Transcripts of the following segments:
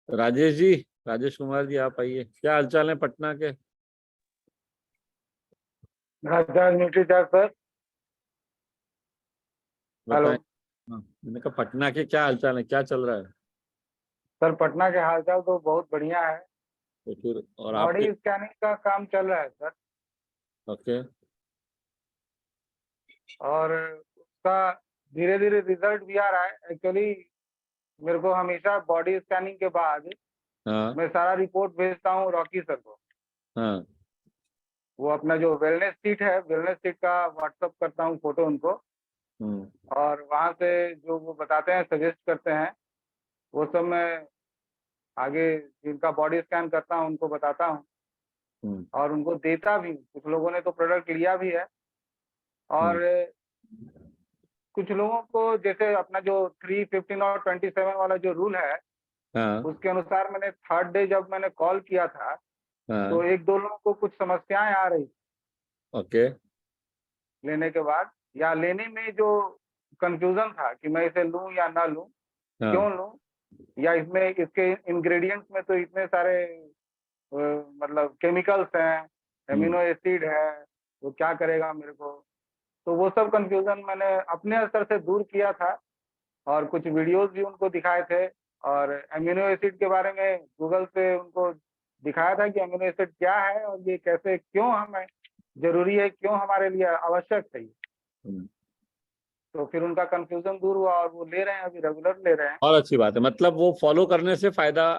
राजेश जी, राजेश कुमार जी, आप आइए। क्या हालचाल है पटना के? हालचाल न्यूट्री चार्ज सर। हेलो बताएं। हाँ, मैंने कहा पटना के क्या हालचाल है, क्या चल रहा है? सर, पटना के हालचाल तो बहुत बढ़िया है। तो फिर और आपके? बॉडी स्कैनिंग का काम चल रहा है सर। ओके। और उसका धीरे धीरे रिजल्ट भी आ रहा है। एक्चुअली मेरे को हमेशा बॉडी स्कैनिंग के बाद हाँ मैं सारा रिपोर्ट भेजता हूँ रॉकी सर को। हाँ। वो अपना जो वेलनेस सीट है, वेलनेस सीट का व्हाट्सअप करता हूँ फोटो उनको। हम्म और वहाँ से जो वो बताते हैं, सजेस्ट करते हैं, वो सब मैं आगे जिनका बॉडी स्कैन करता हूँ उनको बताता हूँ। हम्म और उनको देता भी हूँ। कुछ लोगों ने तो प्रोडक्ट लिया भी है। हम्म। और कुछ लोगों को जैसे अपना जो 315 और 27 वाला जो रूल है, हाँ उसके अनुसार मैंने थर्ड डे जब मैंने कॉल किया था, तो हाँ। एक दो लोगों को कुछ समस्याएं आ रही ओके। लेने के बाद, या लेने में जो कंफ्यूजन था कि मैं इसे लूं या ना लूं, हाँ। क्यों लूं, या इसमें इसके इंग्रेडिएंट्स में तो इतने सारे मतलब केमिकल्स हैं, हम्म एमिनो एसिड है, वो क्या करेगा मेरे को। तो वो सब कंफ्यूजन मैंने अपने स्तर से दूर किया था। और कुछ वीडियोस भी उनको दिखाए थे। और अमीनो एसिड के बारे में गूगल पे उनको दिखाया था कि अमीनो एसिड क्या है और ये कैसे, क्यों हमें जरूरी है, क्यों हमारे लिए आवश्यक है ये। हम्म। तो फिर उनका कंफ्यूजन दूर हुआ और वो ले रहे हैं, अभी रेगुलर ले रहे हैं। और अच्छी बात है, मतलब वो फॉलो करने से फायदा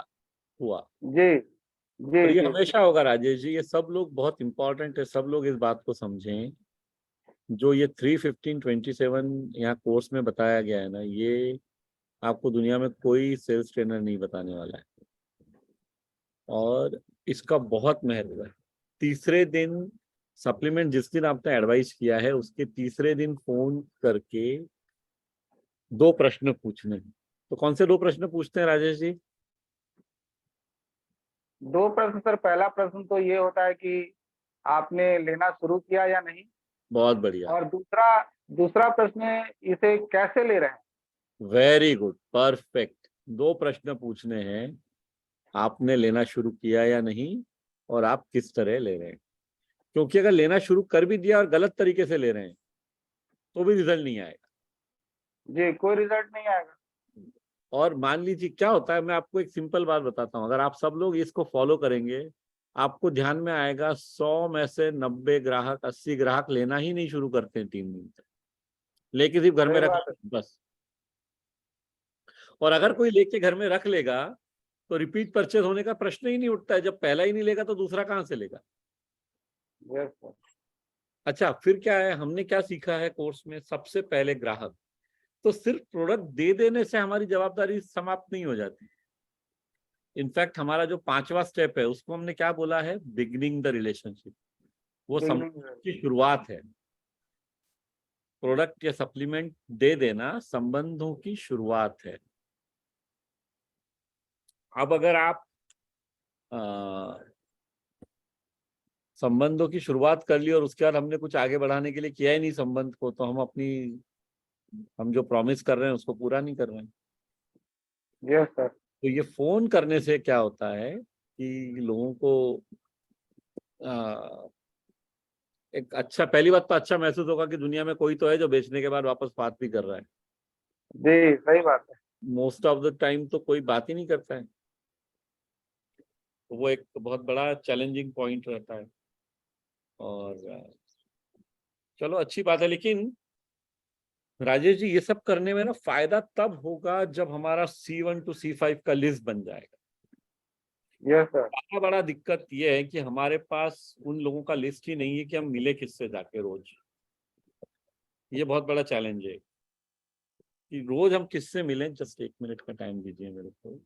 हुआ। जी और जी ये जी। हमेशा होगा राजेश जी, ये सब लोग बहुत इंपॉर्टेंट है, सब लोग इस बात को समझें। जो ये 315-27 यहाँ कोर्स में बताया गया है ना, ये आपको दुनिया में कोई सेल्स ट्रेनर नहीं बताने वाला है। और इसका बहुत महत्व है। तीसरे दिन सप्लीमेंट जिस दिन आपने एडवाइस किया है, उसके तीसरे दिन फोन करके दो प्रश्न पूछने हैं। तो कौन से दो प्रश्न पूछते हैं राजेश जी? दो प्रश्न सर। पहला प्रश्न तो ये होता है कि आपने लेना शुरू किया या नहीं। बहुत बढ़िया। और दूसरा दूसरा प्रश्न है, इसे कैसे ले रहे हैं। Very good, perfect. दो प्रश्न पूछने हैं, आपने लेना शुरू किया या नहीं, और आप किस तरह ले रहे हैं। क्योंकि अगर लेना शुरू कर भी दिया और गलत तरीके से ले रहे हैं तो भी रिजल्ट नहीं आएगा। जी, कोई रिजल्ट नहीं आएगा। और मान लीजिए क्या होता है, मैं आपको एक सिंपल बात बताता हूँ। अगर आप सब लोग इसको फॉलो करेंगे, आपको ध्यान में आएगा 100 में से 90 ग्राहक, 80 ग्राहक लेना ही नहीं शुरू करते हैं 3 दिन तक, लेके सिर्फ घर में सही रख बात है। लेते हैं बस। और अगर कोई लेके घर में रख लेगा तो रिपीट परचेज होने का प्रश्न ही नहीं उठता है। जब पहला ही नहीं लेगा तो दूसरा कहाँ से लेगा? Yes sir. अच्छा, फिर क्या है, हमने क्या सीखा है कोर्स में? सबसे पहले ग्राहक। तो सिर्फ प्रोडक्ट दे देने से हमारी जवाबदारी समाप्त नहीं हो जाती। इनफैक्ट हमारा जो 5वां स्टेप है, उसको हमने क्या बोला है? Beginning the relationship. वो बिगनिंग। संबंध की शुरुआत है। प्रोडक्ट या सप्लीमेंट दे देना संबंधों की शुरुआत है। अब अगर आप संबंधों की शुरुआत कर ली और उसके बाद हमने कुछ आगे बढ़ाने के लिए किया ही नहीं संबंध को, तो हम जो प्रॉमिस कर रहे हैं उसको पूरा नहीं कर रहे हैं। Yes sir. तो ये फोन करने से क्या होता है कि लोगों को आ, एक अच्छा, पहली बात तो अच्छा महसूस होगा कि दुनिया में कोई तो है जो बेचने के बाद वापस बात भी कर रहा है। जी, सही बात है। मोस्ट ऑफ द टाइम तो कोई बात ही नहीं करता है। तो वो एक बहुत बड़ा चैलेंजिंग पॉइंट रहता है। और चलो अच्छी बात है, लेकिन राजेश जी ये सब करने में ना फायदा तब होगा जब हमारा C1 to C5 का लिस्ट बन जाएगा। Yes sir. बड़ा बड़ा दिक्कत ये है कि हमारे पास उन लोगों का लिस्ट ही नहीं है कि हम मिले किससे जाके रोज। ये बहुत बड़ा चैलेंज है कि रोज हम किससे मिलें। जस्ट 1 मिनट का टाइम दीजिए मेरे को।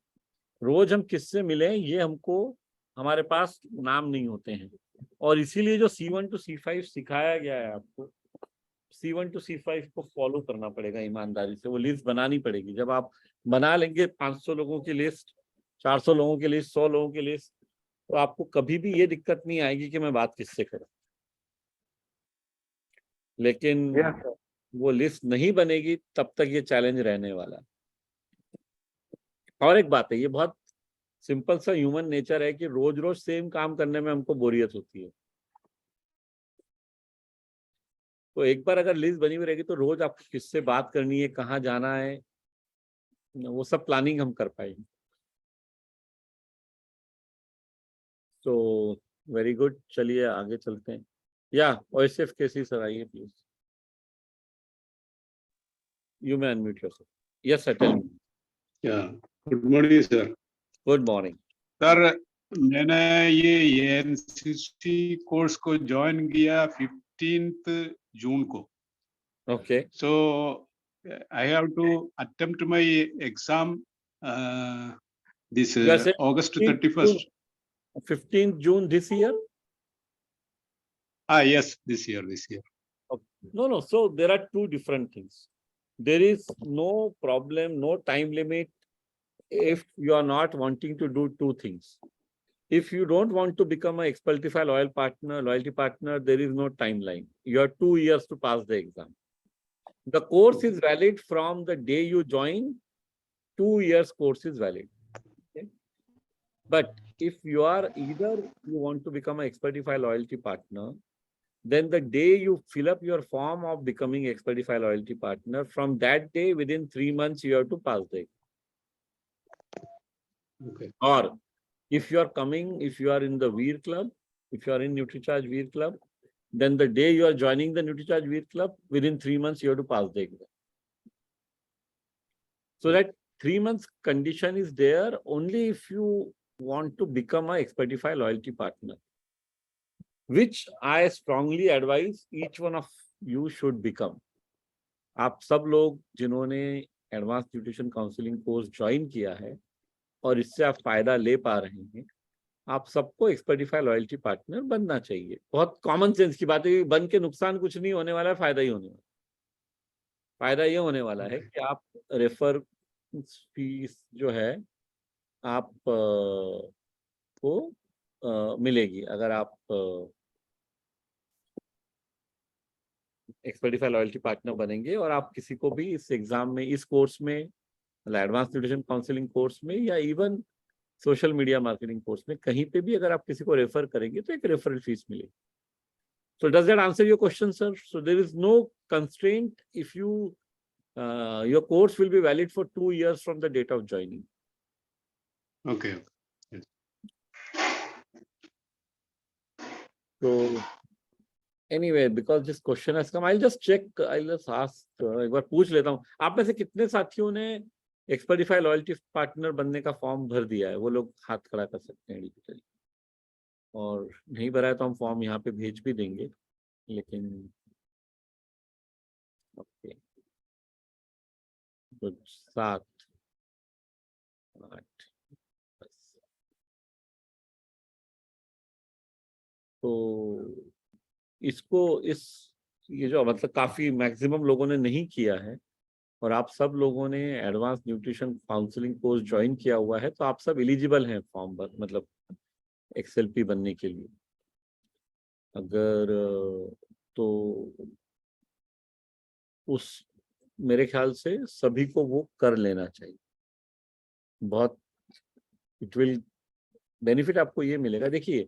रोज हम किससे मिलें, ये हमको, हमारे पास नाम नहीं होते हैं। और इसीलिए जो C1 to C5 सिखाया गया है आपको, C1 to C5 को फॉलो करना पड़ेगा ईमानदारी से। वो लिस्ट बनानी पड़ेगी। जब आप बना लेंगे 500 लोगों की लिस्ट, 400 लोगों की लिस्ट, 100 लोगों की लिस्ट, तो आपको कभी भी ये दिक्कत नहीं आएगी कि मैं बात किससे करूं। लेकिन यस सर। वो लिस्ट नहीं बनेगी तब तक ये चैलेंज रहने वाला है। और एक बात है, ये बहुत सिंपल सा ह्यूमन नेचर है कि रोज रोज सेम काम करने में हमको बोरियत होती है। तो एक बार अगर लिस्ट बनी हुई रहेगी तो रोज आपको किससे बात करनी है, कहाँ जाना है, वो सब प्लानिंग हम कर पाएंगे। तो वेरी गुड, चलिए आगे चलते हैं। या ओएसएफ केसी सर आइए please, you may unmute yourself. Yes sir, tell me. Yeah good morning sir. Good morning sir मैंने ये एनसीसी कोर्स को ज्वाइन किया 15 जून को। Okay. So I have to attempt my exam this August 31st. 15th June this year? Yes, this year. No. So there are two different things. There is no problem, no time limit if you are not wanting to do two things. If you don't want to become an Expertify loyalty partner, there is no timeline. You have 2 years to pass the exam. The course is valid from the day you join. 2 years course is valid. Okay? But if you are either you want to become an Expertify loyalty partner, then the day you fill up your form of becoming Expertify loyalty partner, from that day within 3 months you have to pass the exam. Okay. Or if you are in the Veer Club, if you are in NutriCharge Veer Club, then the day you are joining the NutriCharge Veer Club, within 3 months you have to pass the exam. So that 3 months condition is there only if you want to become an Expertify loyalty partner, which I strongly advise each one of you should become. आप सब लोग जिन्होंने advance nutrition counselling course join किया है और इससे आप फायदा ले पा रहे हैं, आप सबको एक्सपर्टिफाई लॉयल्टी पार्टनर बनना चाहिए। बहुत कॉमन सेंस की बात है, बन के नुकसान कुछ नहीं होने वाला है, फायदा ही होने वाला है। फायदा ये होने वाला है कि आप रेफर फीस जो है आप को मिलेगी अगर आप एक्सपर्टिफाई लॉयल्टी पार्टनर बनेंगे, और आप किसी को भी इस एग्जाम में, इस कोर्स में, एडवांस न्यूट्रिशन काउंसलिंग कोर्स में या even social media marketing course में कहीं पे भी अगर आप किसी को रेफर करेंगे तो एक रेफरल फीस मिलेगी। So does that answer your question, sir? So there is no constraint if you your course will be valid for 2 years from the date of joining. Okay. Yes. So anyway, because this question has come, I'll just check, I'll just ask, एक बार पूछ लेता हूँ, आप में से कितने साथियों ने एक्सपर्टिफाई लॉयल्टी पार्टनर बनने का फॉर्म भर दिया है? वो लोग हाथ खड़ा कर सकते हैं डिजिटली, और नहीं भरा है तो हम फॉर्म यहाँ पे भेज भी देंगे, लेकिन ओके, तो 7, 8, 10। तो इसको ये जो मतलब काफी मैक्सिमम लोगों ने नहीं किया है और आप सब लोगों ने advance nutrition counselling course join किया हुआ है, तो आप सब एलिजिबल हैं फॉर्म पर, मतलब एक्सएलपी बनने के लिए। अगर तो उस मेरे ख्याल से सभी को वो कर लेना चाहिए। बहुत इट विल बेनिफिट आपको ये मिलेगा। देखिए,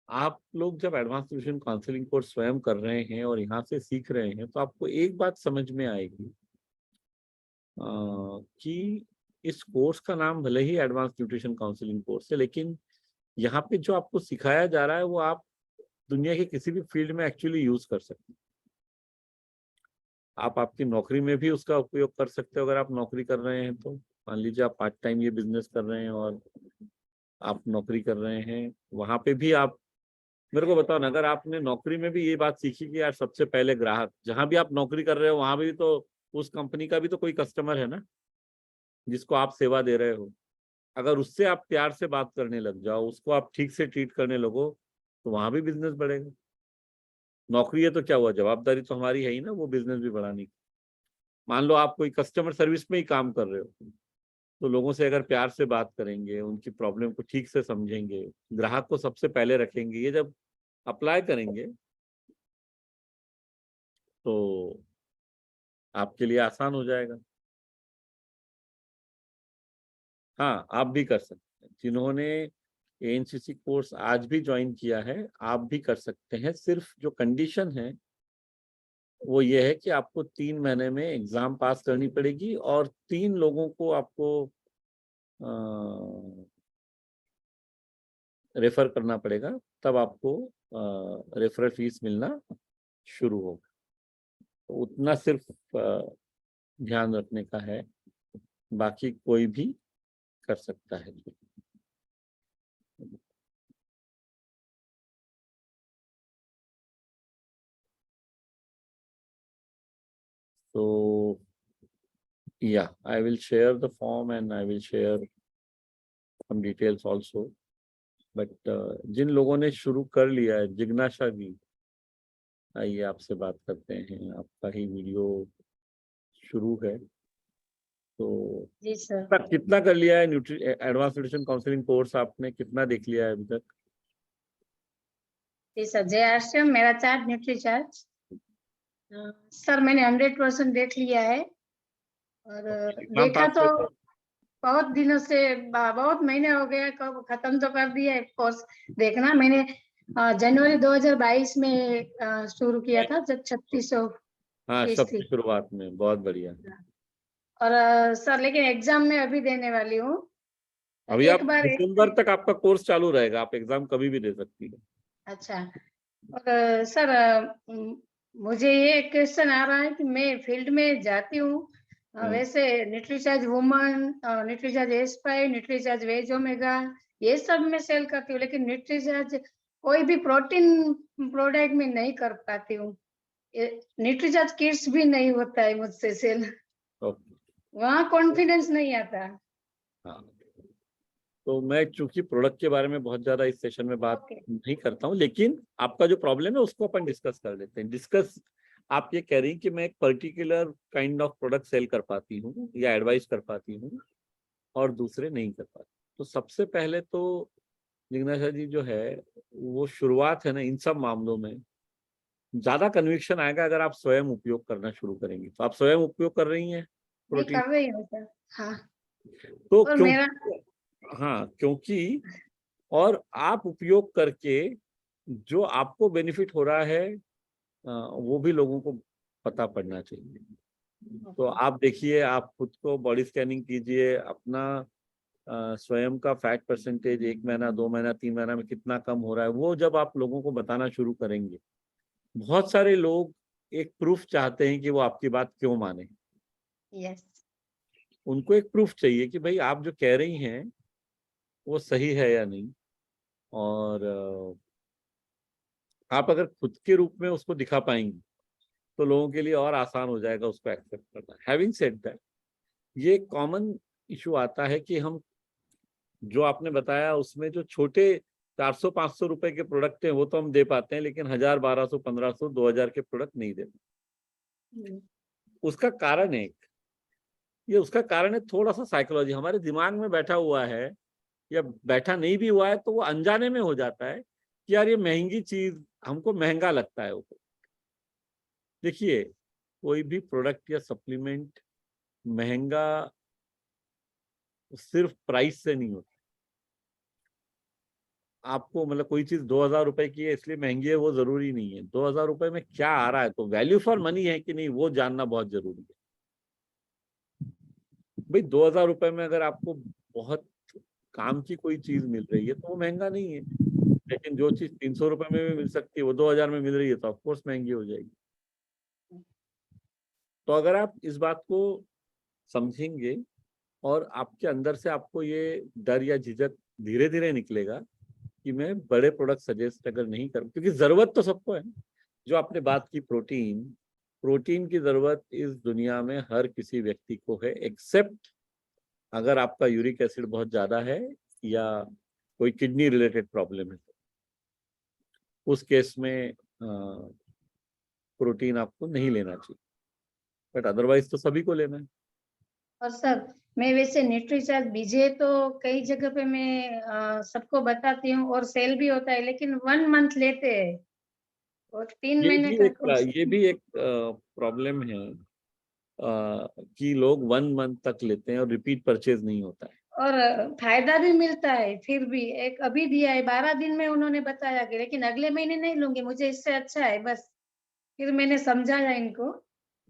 आप लोग जब एडवांस न्यूट्रिशन काउंसलिंग कोर्स स्वयं कर रहे हैं और यहाँ से सीख रहे हैं, तो आपको एक बात समझ में आएगी कि इस कोर्स का नाम भले ही एडवांस न्यूट्रिशन काउंसलिंग कोर्स है, लेकिन यहाँ पे जो आपको सिखाया जा रहा है वो आप दुनिया के किसी भी फील्ड में एक्चुअली यूज कर सकते हैं। आप आपकी नौकरी में भी उसका उपयोग कर सकते हो। अगर आप नौकरी कर रहे हैं तो मान लीजिए आप पार्ट टाइम ये बिजनेस कर रहे हैं और आप नौकरी कर रहे हैं, वहां पे भी आप मेरे को बताओ ना, अगर आपने नौकरी में भी ये बात सीखी कि यार सबसे पहले ग्राहक, जहां भी आप नौकरी कर रहे हो वहां भी तो उस कंपनी का भी तो कोई कस्टमर है ना जिसको आप सेवा दे रहे हो। अगर उससे आप प्यार से बात करने लग जाओ, उसको आप ठीक से ट्रीट करने लगो, तो वहां भी बिजनेस बढ़ेगा। नौकरी है तो क्या हुआ, जवाबदारी तो हमारी है ही ना वो बिजनेस भी बढ़ाने की। मान लो आप कोई कस्टमर सर्विस में ही काम कर रहे हो, तो लोगों से अगर प्यार से बात करेंगे, उनकी प्रॉब्लम को ठीक से समझेंगे, ग्राहक को सबसे पहले रखेंगे, ये जब अप्लाई करेंगे तो आपके लिए आसान हो जाएगा। हाँ, आप भी कर सकते जिन्होंने एएनसीसी कोर्स आज भी ज्वाइन किया है आप भी कर सकते हैं। सिर्फ जो कंडीशन है वो ये है कि आपको 3 महीने में एग्जाम पास करनी पड़ेगी और 3 लोगों को आपको रेफर करना पड़ेगा, तब आपको रेफरल फीस मिलना शुरू होगा। तो उतना सिर्फ ध्यान रखने का है, बाकी कोई भी कर सकता है। So yeah, I will share the form and I will share some details also. But जिन लोगों ने शुरू कर लिया है, जिग्नाशा जी आइए आपसे बात करते हैं, आपका ही वीडियो शुरू है। तो जी सर। कितना कर लिया है एडवांस न्यूट्रिशन काउंसलिंग कोर्स, आपने कितना देख लिया है अभी तक? जी सर, जय आश्रम मेरा चार्ट न्यूट्री चार्ज सर मैंने 100% देख लिया है। और एग्जाम देखा पास तो करके? बहुत दिनों से बहुत महीने हो गए, कब खत्म तो कर दिया है कोर्स देखना। मैंने जनवरी 2022 में शुरू किया था जब 3600 हाँ, फीस सबकी थी। शुरुआत में। बहुत बढ़िया। और सर लेकिन एग्जाम में अभी देने वाली हूँ। अभी एक आप बार दिसंबर तक आपका कोर्स चालू रहेगा, आप एग्जाम कभी भी दे सकती है। अच्छा। और सर मुझे ये क्वेश्चन आ रहा है कि मैं फील्ड में जाती हूँ, वैसे न्यूट्रीचार्ज वुमन, न्यूट्रीचार्ज एस्पाई, न्यूट्रीचार्ज वेज ओमेगा ये सब में सेल करती हूँ, लेकिन न्यूट्रीचार्ज कोई भी प्रोटीन प्रोडक्ट में नहीं कर पाती हूँ। न्यूट्रीचार्ज किट्स भी नहीं होता है मुझसे सेल, वहाँ कॉन्फिडेंस नहीं आता। हाँ, तो मैं चूंकि प्रोडक्ट के बारे में बहुत ज्यादा इस सेशन में बात नहीं करता हूँ, लेकिन आपका जो प्रॉब्लम है उसको अपन डिस्कस कर लेते हैं। आप ये कह रही हैं कि मैं एक particular kind of product sell कर पाती हूँ या एडवाइस कर पाती हूँ और दूसरे नहीं कर पाते। तो सबसे पहले तो जिग्नाशा जी जो है वो शुरुआत है ना, इन सब मामलों में ज्यादा कन्विक्शन आएगा अगर आप स्वयं उपयोग करना शुरू करेंगे। तो आप स्वयं उपयोग कर रही हैं नहीं प्रोटीन? कर रही हूँ सर। हाँ। तो और क्यों? मेरा हाँ, क्योंकि और आप उपयोग करके जो आपको बेनिफिट हो रहा है वो भी लोगों को पता पड़ना चाहिए। तो आप देखिए, आप खुद को बॉडी स्कैनिंग कीजिए, अपना स्वयं का फैट परसेंटेज 1 महीना 2 महीना 3 महीना में कितना कम हो रहा है, वो जब आप लोगों को बताना शुरू करेंगे। बहुत सारे लोग एक प्रूफ चाहते हैं कि वो आपकी बात क्यों माने। यस। उनको एक प्रूफ चाहिए कि भाई आप जो कह रही हैं वो सही है या नहीं। और आप अगर खुद के रूप में उसको दिखा पाएंगी तो लोगों के लिए और आसान हो जाएगा उसको एक्सेप्ट करना। हैविंग सेड दैट, ये कॉमन इशू आता है कि हम जो आपने बताया उसमें जो छोटे 400-500 रुपए के प्रोडक्ट हैं वो तो हम दे पाते हैं, लेकिन 1000, 1200, 1500, 2000 के प्रोडक्ट नहीं देते। उसका कारण है, ये उसका कारण है थोड़ा सा साइकोलॉजी हमारे दिमाग में बैठा हुआ है, या बैठा नहीं भी हुआ है तो वो अनजाने में हो जाता है कि यार ये महंगी चीज, हमको महंगा लगता है वो। देखिए, कोई भी प्रोडक्ट या सप्लीमेंट महंगा सिर्फ प्राइस से नहीं होता। आपको मतलब कोई चीज 2000 रुपए की है इसलिए महंगी है वो जरूरी नहीं है। 2000 रुपए में क्या आ रहा है, तो वैल्यू फॉर मनी है कि नहीं वो जानना बहुत जरूरी है। भाई 2000 रुपए में अगर आपको बहुत काम की कोई चीज मिल रही है तो वो महंगा नहीं है, लेकिन जो चीज 300 रुपए में भी मिल सकती है वो 2000 में मिल रही है तो ऑफकोर्स महंगी हो जाएगी। तो अगर आप इस बात को समझेंगे और आपके अंदर से आपको ये डर या झिझक धीरे धीरे निकलेगा कि मैं बड़े प्रोडक्ट सजेस्ट अगर नहीं करूं, क्योंकि जरूरत तो सबको है। जो आपने बात की प्रोटीन की जरूरत इस दुनिया में हर किसी व्यक्ति को है, एक्सेप्ट अगर आपका यूरिक एसिड बहुत ज्यादा है या कोई किडनी रिलेटेड प्रॉब्लम है, उस केस में प्रोटीन आपको नहीं लेना चाहिए, बट अदरवाइज तो सभी को लेना है। और सर मैं वैसे न्यूट्रीचार्ज बीजे तो कई जगह पे मैं सबको बताती हूँ और सेल भी होता है, लेकिन 1 मंथ लेते हैं और 3 महीने का कोर्स। ये भी एक प्रॉब्लम है कि लोग 1 मंथ तक लेते हैं और रिपीट परचेज नहीं होता है। और फायदा भी मिलता है। फिर भी एक अभी दिया है 12 दिन में उन्होंने बताया कि लेकिन अगले महीने नहीं लूंगी, मुझे इससे अच्छा है बस। फिर मैंने समझाया इनको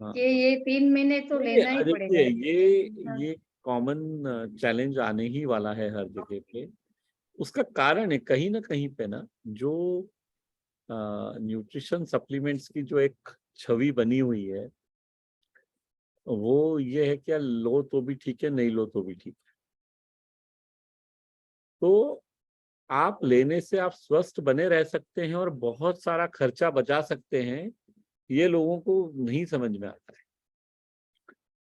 हाँ कि ये 3 महीने तो नहीं, लेना ही देखिए पड़ेगा। हाँ, ये कॉमन चैलेंज आने ही वाला है हर जगह पे। उसका कारण है कहीं ना कहीं पे ना, जो न्यूट्रिशन सप्लीमेंट्स की जो एक छवि बनी हुई है, वो ये है कि यार लो तो भी ठीक है, नहीं लो तो भी ठीक है। तो आप लेने से आप स्वस्थ बने रह सकते हैं और बहुत सारा खर्चा बचा सकते हैं, ये लोगों को नहीं समझ में आता है।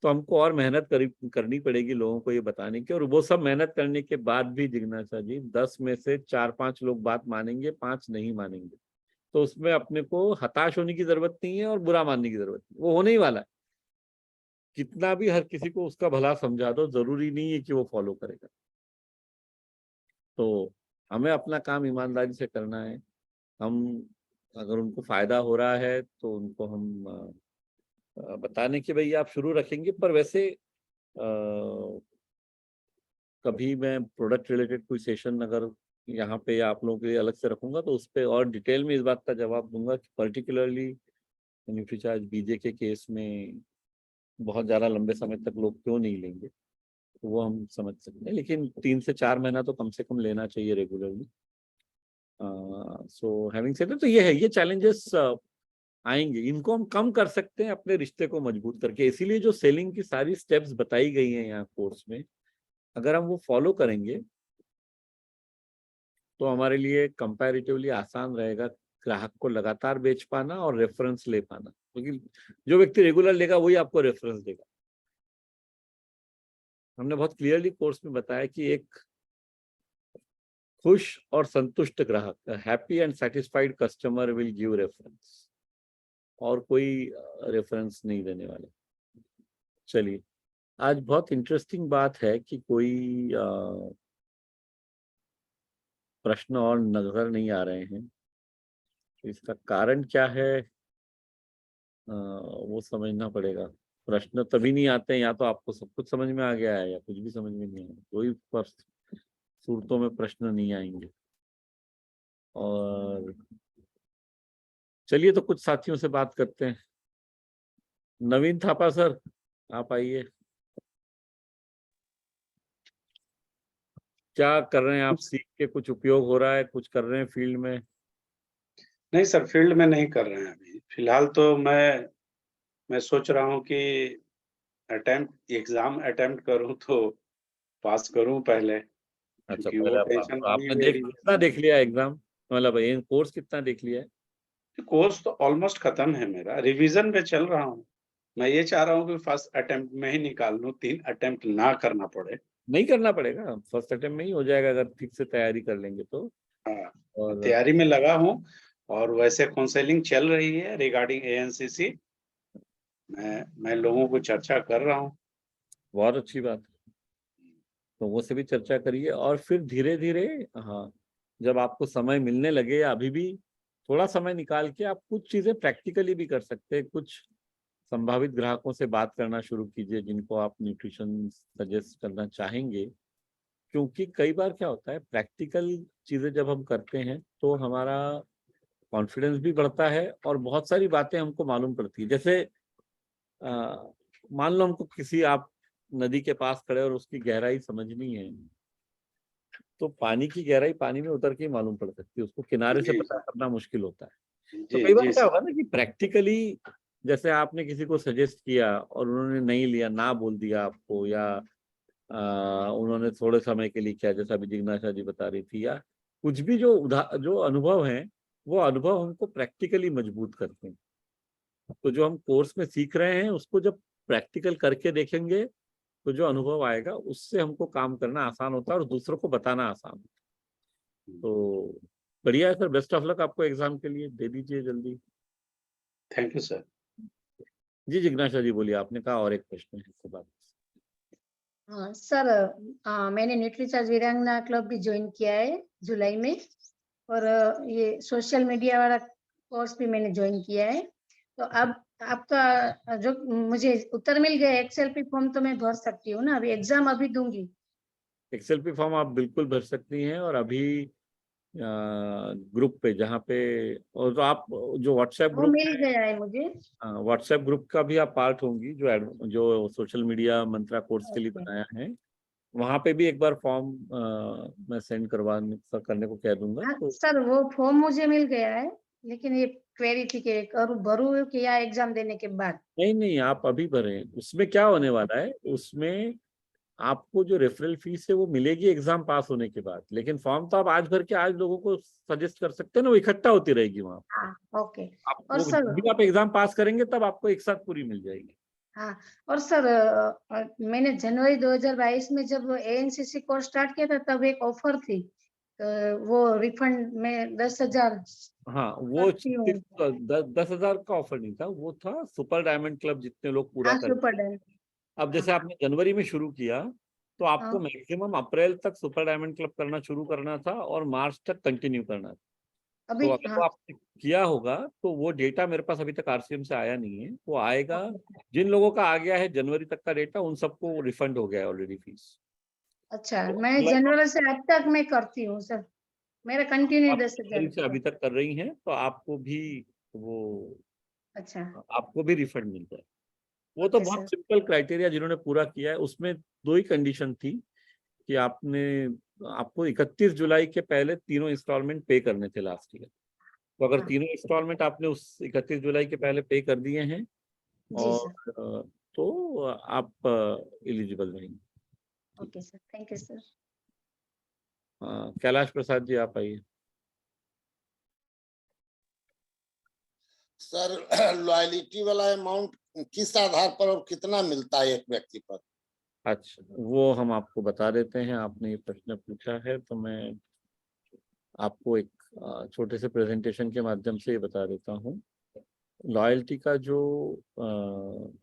तो हमको और मेहनत करनी पड़ेगी लोगों को ये बताने की, और वो सब मेहनत करने के बाद भी जिज्ञासा जी 10 में से 4-5 लोग बात मानेंगे, 5 नहीं मानेंगे। तो उसमें अपने को हताश होने की जरूरत नहीं है और बुरा मानने की जरूरत नहीं, वो होने ही वाला है। कितना भी हर किसी को उसका भला समझा दो, जरूरी नहीं है कि वो फॉलो करेगा। तो हमें अपना काम ईमानदारी से करना है। हम अगर उनको फायदा हो रहा है तो उनको हम बताने कि भैया आप शुरू रखेंगे, पर वैसे कभी मैं प्रोडक्ट रिलेटेड कोई सेशन अगर यहाँ पे या आप लोगों के लिए अलग से रखूंगा तो उस पर और डिटेल में इस बात का जवाब दूंगा कि पर्टिकुलरली न्यूट्रीचार्ज बीजे के केस में बहुत ज़्यादा लंबे समय तक लोग क्यों नहीं लेंगे, तो वो हम समझ सकते हैं। लेकिन 3 से 4 महीना तो कम से कम लेना चाहिए रेगुलरली। सो हैविंग सेड, तो ये है, ये चैलेंजेस आएंगे, इनको हम कम कर सकते हैं अपने रिश्ते को मजबूत करके। इसीलिए जो सेलिंग की सारी स्टेप्स बताई गई हैं यहाँ कोर्स में, अगर हम वो फॉलो करेंगे तो हमारे लिए कंपैरेटिवली आसान रहेगा ग्राहक को लगातार बेच पाना और रेफरेंस ले पाना, क्योंकि जो व्यक्ति रेगुलर लेगा वही आपको रेफरेंस देगा। हमने बहुत क्लियरली कोर्स में बताया कि एक खुश और संतुष्ट ग्राहक, happy and satisfied customer will give reference, और कोई रेफरेंस नहीं देने वाले। चलिए, आज बहुत इंटरेस्टिंग बात है कि कोई प्रश्न और नजर नहीं आ रहे हैं। तो इसका कारण क्या है, वो समझना पड़ेगा। प्रश्न तभी नहीं आते हैं, या तो आपको सब कुछ समझ में आ गया है या कुछ भी समझ में नहीं आया, कोई सूरतों में प्रश्न नहीं आएंगे। और चलिए, तो कुछ साथियों से बात करते हैं। नवीन थापा सर, आप आइए। क्या कर रहे हैं आप? सीख के कुछ उपयोग हो रहा है? कुछ कर रहे हैं फील्ड में? नहीं सर, फील्ड में नहीं कर रहे हैं अभी। फिलहाल तो मैं सोच रहा हूँ कि एग्जाम अटेम्प्ट करूँ तो पास करूँ पहले, अच्छा, क्योंकि वो पहले टेंशन बनी आपने हुई है कितना रिवीजन। देख लिया एग्जाम, मतलब ये कोर्स कितना देख लिया है? कोर्स तो ऑलमोस्ट खत्म है मेरा, रिवीजन में चल रहा हूँ। मैं ये चाह रहा हूँ कि फर्स्ट अटेम्प्ट में ही निकाल लूँ, 3 अटेम्प्ट ना करना पड़े। नहीं करना पड़ेगा, फर्स्ट अटेम्प्ट में ही हो जाएगा अगर ठीक से तैयारी कर लेंगे तो। हाँ, और तैयारी में लगा हूँ। और वैसे काउंसलिंग चल रही है रिगार्डिंग एएनसीसी। मैं लोगों को चर्चा कर रहा हूँ। बहुत अच्छी बात है, लोगों से भी चर्चा करिए, और फिर धीरे धीरे, हाँ, जब आपको समय मिलने लगे या अभी भी थोड़ा समय निकाल के आप कुछ चीजें प्रैक्टिकली भी कर सकते हैं। कुछ संभावित ग्राहकों से बात करना शुरू कीजिए जिनको आप न्यूट्रिशन सजेस्ट करना चाहेंगे, क्योंकि कई बार क्या होता है, प्रैक्टिकल चीजें जब हम करते हैं तो हमारा कॉन्फिडेंस भी बढ़ता है और बहुत सारी बातें हमको मालूम पड़ती है। जैसे मान लो हमको किसी, आप नदी के पास खड़े और उसकी गहराई समझनी है, तो पानी की गहराई पानी में उतर के ही मालूम पड़ सकती है, उसको किनारे से जी पता करना मुश्किल होता है। तो जी कई बार जी क्या सर। होगा ना कि प्रैक्टिकली, जैसे आपने किसी को सजेस्ट किया और उन्होंने नहीं लिया, ना बोल दिया आपको, या उन्होंने थोड़े समय के लिए किया, जैसा अभी जिज्ञासा जी बता रही थी, या कुछ भी जो अनुभव है, वो अनुभव हमको प्रैक्टिकली मजबूत करते हैं। तो जो हम कोर्स में सीख रहे हैं उसको जब प्रैक्टिकल करके देखेंगे तो जो अनुभव आएगा उससे हमको काम करना आसान होता है और दूसरों को बताना आसान होता है। तो बढ़िया है सर, बेस्ट ऑफ लक आपको एग्जाम के लिए, दे दीजिए जल्दी। Thank you sir. जी जिज्ञासा जी बोलिए, आपने कहा और एक प्रश्न है इसके बाद। हाँ सर, मैंने न्यूट्रीचार्ज वीरांगना क्लब भी ज्वाइन किया है जुलाई में, और ये सोशल मीडिया वाला कोर्स भी मैंने ज्वाइन किया है। तो अब आपका जो मुझे उत्तर मिल गया, एक्सएलपी फॉर्म तो मैं भर सकती हूँ ना? अभी एग्जाम अभी दूंगी। XLP फॉर्म आप बिल्कुल भर सकती हैं, और अभी ग्रुप पे जहाँ पे, और तो आप जो व्हाट्सएप वो ग्रुप मिल गया है मुझे। व्हाट्सएप ग्रुप का भी आप पार्ट होंगी, जो सोशल मीडिया मंत्रा कोर्स के लिए ओके। बनाया है, वहां पे भी एक बार फॉर्म मैं सेंड करने को कह दूंगा। हाँ तो सर, वो फॉर्म मुझे मिल गया है, लेकिन ये क्वेरी थी कि भरू कि या एग्जाम देने के बाद। नहीं नहीं, आप अभी भरें। उसमें क्या होने वाला है, उसमें आपको जो रेफरल फीस है वो मिलेगी एग्जाम पास होने के बाद, लेकिन फॉर्म तो आप आज भर के आज लोगों को सजेस्ट कर सकते हैं ना, वो इकट्ठा होती रहेगी वहां। हाँ ओके। आप और वो सर, जब भी आप एग्जाम पास करेंगे तब आपको एक साथ पूरी मिल जाएगी। हाँ और सर, मैंने जनवरी 2022 में जब ANCC कोर्स स्टार्ट किया था तब एक ऑफर थी, वो रिफंड में 10,000 हाँ, वो करती हूँ। सिर्फ 10,000 का ऑफर नहीं था, वो था सुपर डायमंड क्लब जितने लोग पूरा हाँ कर। Super done. अब जैसे हाँ आपने जनवरी में शुरू किया, तो आपको हाँ मैक्सिमम अप्रैल तक सुपर डायमंड क्लब करना शुरू करना था और मार्च तक कंटिन्यू करना था। अभी। तो अगर हाँ वो आपने किया होगा तो वो डेटा मेरे पास अभी तक RCM से आया नहीं है, वो आएगा। ओके। जिन लोगों का आ गया है जनवरी तक का डेटा, उन सबको रिफंड हो गया है ऑलरेडी फीस। अच्छा, तो मैं अगला जनवरी से अब तक मैं करती हूँ सर, मेरा कंटिन्यू आप 10,000 जनवरी से रुपया। अभी तक कर रही हैं तो वो अच्छा। आपको भी रिफंड मिल जाए। वो तो ओके बहुत सर। सिंपल क्राइटेरिया जिन्होंने पूरा किया है, उसमें दो ही कंडीशन थी कि आपको 31 जुलाई के पहले तीनों इंस्टॉलमेंट पे करने थे लास्ट ईयर। तो अगर हाँ तीनों इंस्टॉलमेंट आपने उस 31 जुलाई के पहले पे कर दिए हैं, जी और सर। तो आप एलिजिबल रहेंगे। Okay sir, thank you sir. Kailash Prasad ji, आप आइए। सर, लॉयलिटी वाला अमाउंट किस आधार पर और कितना मिलता है एक व्यक्ति पर? अच्छा, वो हम आपको बता देते हैं। आपने ये प्रश्न पूछा है तो मैं आपको एक छोटे से प्रेजेंटेशन के माध्यम से ये बता देता हूँ। लॉयल्टी का जो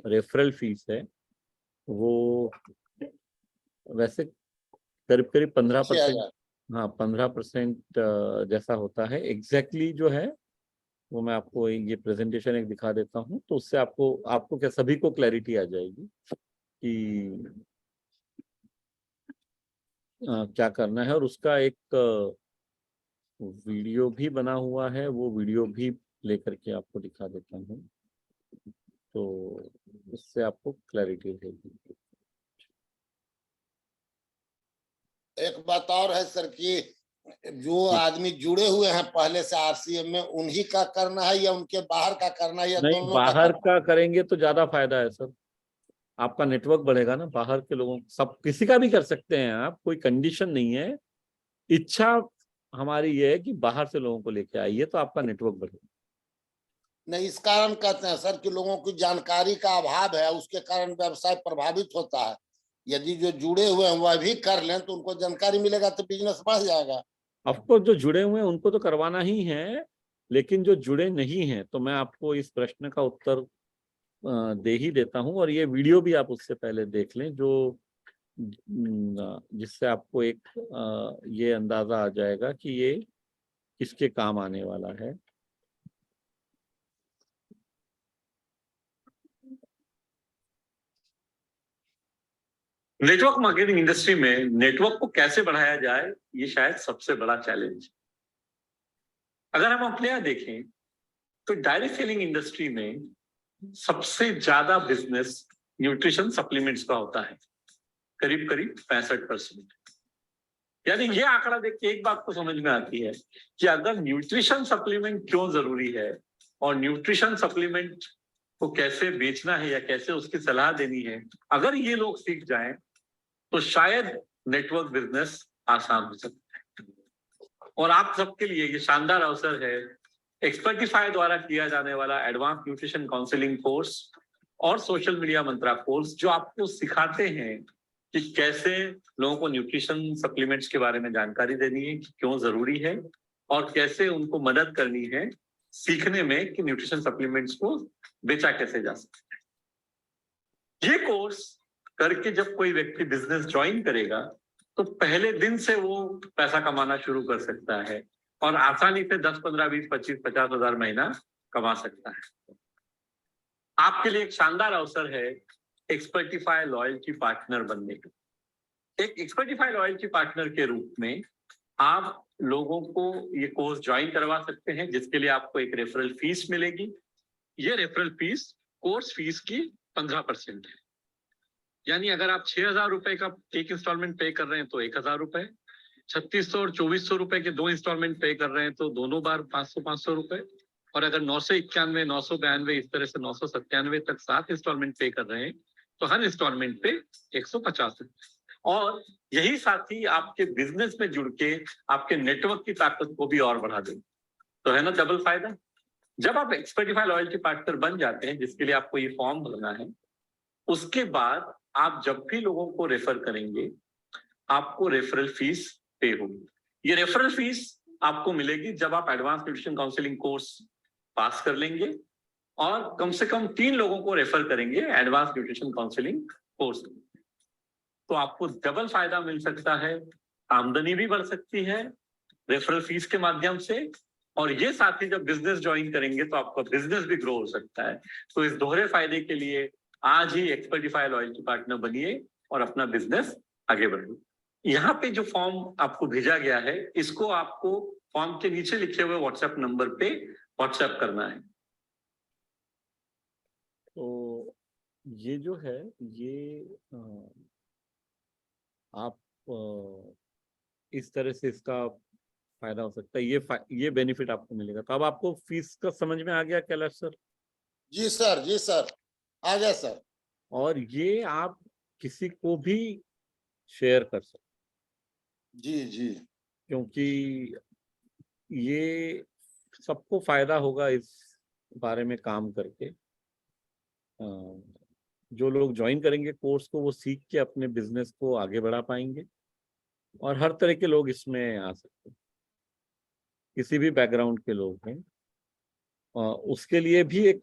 रेफरल फीस है वो वैसे करीब करीब 15%। 6,000। हाँ, 15% जैसा होता है। एग्जैक्टली जो है वो मैं आपको ये प्रेजेंटेशन एक दिखा देता हूँ, तो उससे आपको आपको क्या सभी को क्लैरिटी आ जाएगी कि क्या करना है। और उसका एक वीडियो भी बना हुआ है, वो वीडियो भी लेकर के आपको दिखा देता हूँ, तो इससे आपको क्लैरिटी रहेगी। एक बात और है सर कि जो आदमी जुड़े हुए हैं पहले से RCM में, उन्हीं का करना है या उनके बाहर का करना है या नहीं, दोनों का बाहर करना का करेंगे तो ज्यादा फायदा है सर, आपका नेटवर्क बढ़ेगा ना। बाहर के लोगों, सब किसी का भी कर सकते हैं आप, कोई कंडीशन नहीं है। इच्छा हमारी ये है कि बाहर से लोगों को लेके आइए तो आपका नेटवर्क बढ़ेगा। नहीं, इस कारण कहते हैं सर कि लोगों की जानकारी का अभाव है, उसके कारण व्यवसाय प्रभावित होता है। यदि जो जुड़े हुए हैं वह भी कर लें तो उनको जानकारी मिलेगा तो बिजनेस बढ़ जाएगा। ऑफकोर्स जो जुड़े हुए हैं उनको तो करवाना ही है, लेकिन जो जुड़े नहीं हैं, तो मैं आपको इस प्रश्न का उत्तर दे ही देता हूं। और ये वीडियो भी आप उससे पहले देख लें, जो जिससे आपको एक ये अंदाजा आ जाएगा कि ये किसके काम आने वाला है। नेटवर्क मार्केटिंग इंडस्ट्री में नेटवर्क को कैसे बढ़ाया जाए, ये शायद सबसे बड़ा चैलेंज है। अगर हम अपने यहाँ देखें तो डायरेक्ट सेलिंग इंडस्ट्री में सबसे ज्यादा बिजनेस न्यूट्रिशन सप्लीमेंट्स का होता है, करीब करीब 65%। यानी ये आंकड़ा देख के एक बात तो समझ में आती है कि अगर न्यूट्रिशन सप्लीमेंट क्यों जरूरी है और न्यूट्रिशन सप्लीमेंट को कैसे बेचना है या कैसे उसकी सलाह देनी है, अगर ये लोग सीख जाएं तो शायद नेटवर्क बिजनेस आसान हो सकता है। और आप सबके लिए ये शानदार अवसर है, एक्सपर्टिफाई द्वारा किया जाने वाला एडवांस न्यूट्रिशन काउंसलिंग कोर्स और सोशल मीडिया मंत्रा कोर्स, जो आपको सिखाते हैं कि कैसे लोगों को न्यूट्रिशन सप्लीमेंट्स के बारे में जानकारी देनी है, कि क्यों जरूरी है, और कैसे उनको मदद करनी है सीखने में कि न्यूट्रिशन सप्लीमेंट्स को बेचा कैसे जा सकता है। ये कोर्स करके जब कोई व्यक्ति बिजनेस ज्वाइन करेगा तो पहले दिन से वो पैसा कमाना शुरू कर सकता है और आसानी से 10, 15, 20, 25, 50 हजार महीना कमा सकता है। आपके लिए एक शानदार अवसर है एक्सपर्टिफाई लॉयल्टी पार्टनर बनने का। एक एक्सपर्टिफाई लॉयल्टी पार्टनर के रूप में आप लोगों को ये कोर्स ज्वाइन करवा सकते हैं, जिसके लिए आपको एक रेफरल फीस मिलेगी। ये रेफरल फीस कोर्स फीस की 15% है। यानी अगर आप 6,000 रुपए का एक इंस्टॉलमेंट पे कर रहे हैं तो 1,000 रुपए, 3,600 और 2,400 रुपए के 2 इंस्टॉलमेंट पे कर रहे हैं तो दोनों बार 500 रुपए, और अगर 991, 992 इस तरह से 997 तक 7 इंस्टॉलमेंट पे कर रहे हैं तो हर इंस्टॉलमेंट पे 150 रुपए। और यही साथी आपके बिजनेस में जुड़ के आपके नेटवर्क की ताकत को भी और बढ़ा देंगे। तो है ना डबल फायदा। जब आप एक्सपर्टिफाई लॉयल्टी पार्टनर बन जाते हैं, जिसके लिए आपको ये फॉर्म भरना है, उसके बाद आप जब भी लोगों को रेफर करेंगे आपको रेफरल फीस पे होगी। ये रेफरल फीस आपको मिलेगी जब आप advance nutrition counselling course pass कर लेंगे और कम से कम 3 लोगों को रेफर करेंगे एडवांस न्यूट्रिशन काउंसलिंग कोर्स। तो आपको डबल फायदा मिल सकता है, आमदनी भी बढ़ सकती है रेफरल फीस के माध्यम से, और ये साथी जब बिजनेस ज्वाइन करेंगे तो आपका बिजनेस भी ग्रो हो सकता है। तो इस दोहरे फायदे के लिए आज ही एक्सपर्टिफाई लॉयल्टी पार्टनर बनिए और अपना बिजनेस आगे बढ़िए। यहाँ पे जो फॉर्म आपको भेजा गया है, इसको आपको फॉर्म के नीचे लिखे हुए व्हाट्सएप नंबर पे व्हाट्सएप करना है। तो ये जो है ये आप इस तरह से इसका फायदा हो सकता है, ये बेनिफिट आपको मिलेगा। तो अब आपको फीस का समझ में आ गया कैलाश सर? जी सर आ गया सर। और ये आप किसी को भी शेयर कर सकते। जी क्योंकि ये सबको फायदा होगा इस बारे में काम करके। जो लोग ज्वाइन करेंगे कोर्स को वो सीख के अपने बिजनेस को आगे बढ़ा पाएंगे, और हर तरह के लोग इसमें आ सकते हैं, किसी भी बैकग्राउंड के लोग हैं। उसके लिए भी एक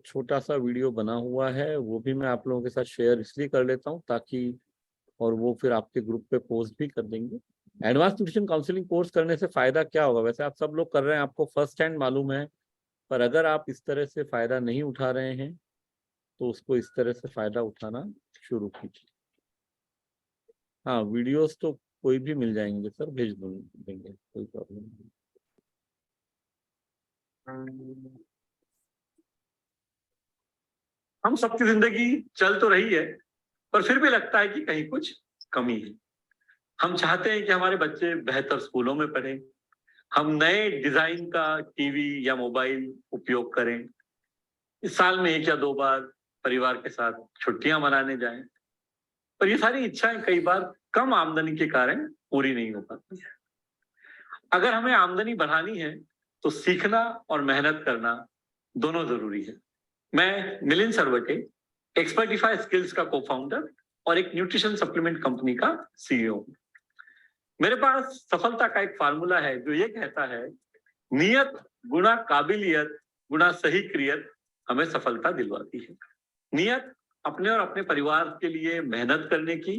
छोटा सा वीडियो बना हुआ है, वो भी मैं आप लोगों के साथ शेयर इसलिए कर लेता हूँ ताकि, और वो फिर आपके ग्रुप पे पोस्ट भी कर देंगे। एडवांस न्यूट्रिशन काउंसलिंग कोर्स करने से फायदा क्या होगा? वैसे आप सब लोग कर रहे हैं, आपको फर्स्ट हैंड मालूम है, पर अगर आप इस तरह से फायदा नहीं उठा रहे हैं तो उसको इस तरह से फायदा उठाना शुरू कीजिए। हाँ, वीडियोस तो कोई भी मिल जाएंगे सर, भेज देंगे, कोई प्रॉब्लम नहीं। हम सबकी जिंदगी चल तो रही है, पर फिर भी लगता है कि कहीं कुछ कमी है। हम चाहते हैं कि हमारे बच्चे बेहतर स्कूलों में पढ़ें, हम नए डिजाइन का टीवी या मोबाइल उपयोग करें, इस साल में 1 या 2 बार परिवार के साथ छुट्टियां मनाने जाएं। पर ये सारी इच्छाएं कई बार कम आमदनी के कारण पूरी नहीं हो पाती। अगर हमें आमदनी बढ़ानी है तो सीखना और मेहनत करना दोनों जरूरी है। मैं मिलिंद सरवटे, एक्सपर्टिफाई स्किल्स का को-फाउंडर और एक न्यूट्रिशन सप्लीमेंट कंपनी का CEO। मेरे पास सफलता का एक फार्मूला है जो ये कहता है, नियत गुना काबिलियत गुना सही क्रियत हमें सफलता दिलवाती है। नियत अपने और अपने परिवार के लिए मेहनत करने की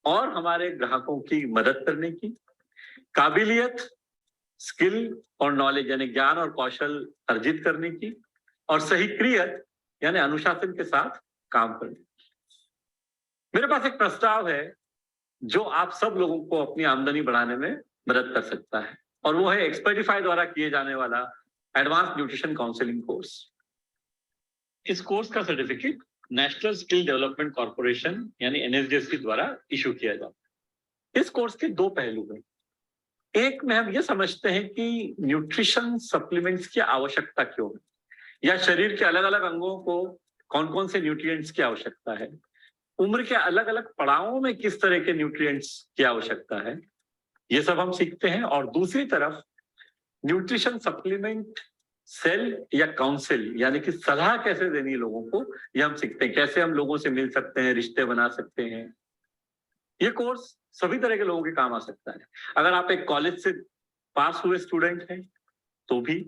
और हमारे ग्राहकों की मदद करने की। काबिलियत स्किल और नॉलेज यानी ज्ञान और कौशल अर्जित करने की, और सही क्रियत यानी अनुशासन के साथ काम करने की। मेरे पास एक प्रस्ताव है जो आप सब लोगों को अपनी आमदनी बढ़ाने में मदद कर सकता है, और वो है एक्सपर्टिफाई द्वारा किए जाने वाला एडवांस न्यूट्रिशन काउंसलिंग कोर्स। इस कोर्स का certificate national skill development corporation यानी NSDSC द्वारा इशू किया जाता है। इस कोर्स के 2 पहलू हैं। एक में हम ये समझते हैं कि न्यूट्रिशन सप्लीमेंट्स की आवश्यकता क्यों है, या शरीर के अलग अलग अंगों को कौन कौन से न्यूट्रिएंट्स की आवश्यकता है, उम्र के अलग अलग पड़ावों में किस तरह के न्यूट्रिएंट्स की आवश्यकता है, ये सब हम सीखते हैं। और दूसरी तरफ न्यूट्रिशन सप्लीमेंट सेल या काउंसिल यानी कि सलाह कैसे देनी लोगों को, ये हम सीखते हैं। कैसे हम लोगों से मिल सकते हैं, रिश्ते बना सकते हैं। ये कोर्स सभी तरह के लोगों के काम आ सकता है। अगर आप एक कॉलेज से पास हुए स्टूडेंट हैं तो भी,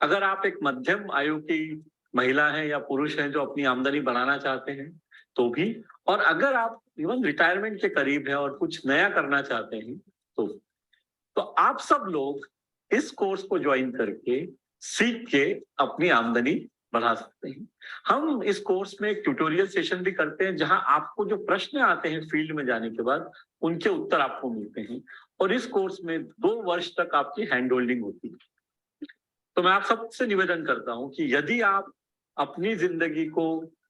अगर आप एक मध्यम आयु की महिला हैं या पुरुष हैं जो अपनी आमदनी बढ़ाना चाहते हैं तो भी, और अगर आप इवन रिटायरमेंट के करीब हैं और कुछ नया करना चाहते हैं तो आप सब लोग इस कोर्स को ज्वाइन करके सीख के अपनी आमदनी बढ़ा सकते हैं। हम इस कोर्स में एक ट्यूटोरियल सेशन भी करते हैं जहां आपको जो प्रश्न आते हैं फील्ड में जाने के बाद उनके उत्तर आपको मिलते हैं, और इस कोर्स में 2 वर्ष तक आपकी हैंड होल्डिंग होती है। तो मैं आप सबसे निवेदन करता हूं कि यदि आप अपनी जिंदगी को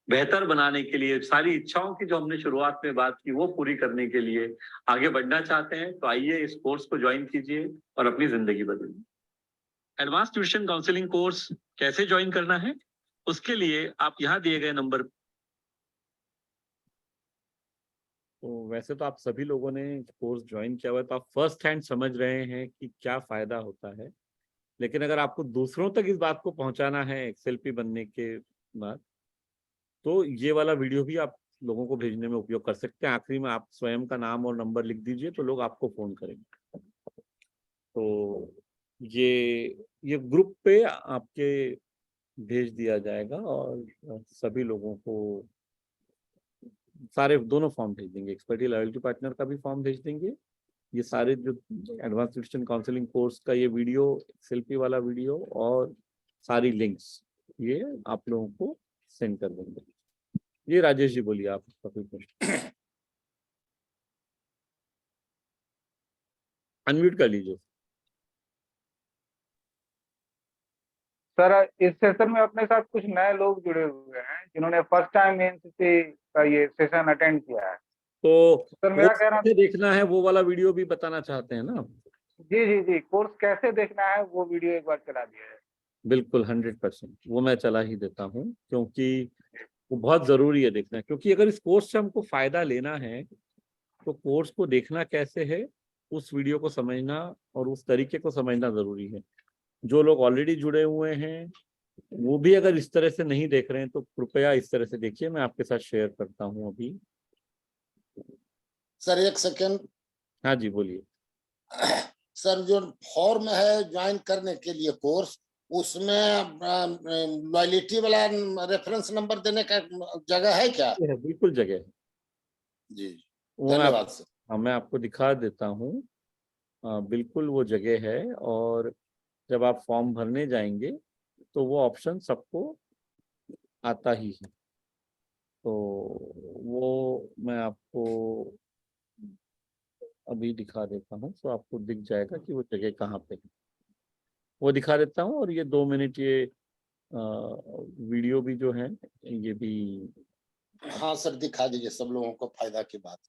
बेहतर बनाने के लिए, सारी इच्छाओं की जो हमने शुरुआत में बात की वो पूरी करने के लिए आगे बढ़ना चाहते हैं, तो आइए इस कोर्स को ज्वाइन कीजिए और अपनी जिंदगी बदलिए। एडवांस ट्यूशन काउंसलिंग कोर्स कैसे ज्वाइन करना है, उसके लिए आप यहाँ दिए गए नंबर। तो वैसे तो आप सभी लोगों ने कोर्स ज्वाइन किया हुआ है, तो आप फर्स्ट हैंड समझ रहे हैं कि क्या फायदा होता है। लेकिन अगर आपको दूसरों तक इस बात को पहुंचाना है एक्सएलपी बनने के बाद, तो ये वाला वीडियो भी आप लोगों को भेजने में उपयोग कर सकते हैं। आखिरी में आप स्वयं का नाम और नंबर लिख दीजिए तो लोग आपको फोन करेंगे। तो ये ग्रुप पे आपके भेज दिया जाएगा और सभी लोगों को सारे दोनों फॉर्म भेज देंगे, एक्सपर्टी लॉयल्टी पार्टनर का भी फॉर्म भेज देंगे। ये सारे जो एडवांस ट्यूशन काउंसलिंग कोर्स का ये वीडियो, एक्सएलपी वाला वीडियो और सारी लिंक्स ये आप लोगों को सेंड कर देंगे। ये राजेश जी बोलिए, आप कोई प्रश्न अनम्यूट कर लीजिए। सर इस सेशन में अपने साथ कुछ नए लोग जुड़े हुए हैं जिन्होंने फर्स्ट टाइम एनसीसी का ये सेशन अटेंड किया है। तो सर मेरा कहना कैसे देखना है वो वाला वीडियो भी बताना चाहते हैं ना? जी जी जी, कोर्स कैसे देखना है वो वीडियो एक बार चला दिया है। बिल्कुल 100% वो मैं चला ही देता हूँ, क्योंकि वो बहुत जरूरी है देखना। क्योंकि अगर इस कोर्स से हमको फायदा लेना है तो कोर्स को देखना कैसे है, उस वीडियो को समझना और उस तरीके को समझना जरूरी है। जो लोग ऑलरेडी जुड़े हुए हैं वो भी अगर इस तरह से नहीं देख रहे हैं तो कृपया इस तरह से देखिए। मैं आपके साथ शेयर करता हूँ अभी। Sir 1 second. हाँ जी बोलिए। सर जो फॉर्म है ज्वाइन करने के लिए कोर्स, उसमें लॉयल्टी वाला रेफरेंस नंबर देने का जगह है क्या? बिल्कुल जगह है जी, वो धन्यवाद सर। हाँ, मैं आपको दिखा देता हूँ। बिल्कुल वो जगह है, और जब आप फॉर्म भरने जाएंगे तो वो ऑप्शन सबको आता ही है। तो वो मैं आपको अभी दिखा देता हूँ, तो आपको दिख जाएगा कि वो जगह कहाँ पे है। वो दिखा देता हूँ, और ये 2 मिनट ये वीडियो भी जो है ये भी। हाँ सर दिखा दीजिए, सब लोगों को फायदा की बात।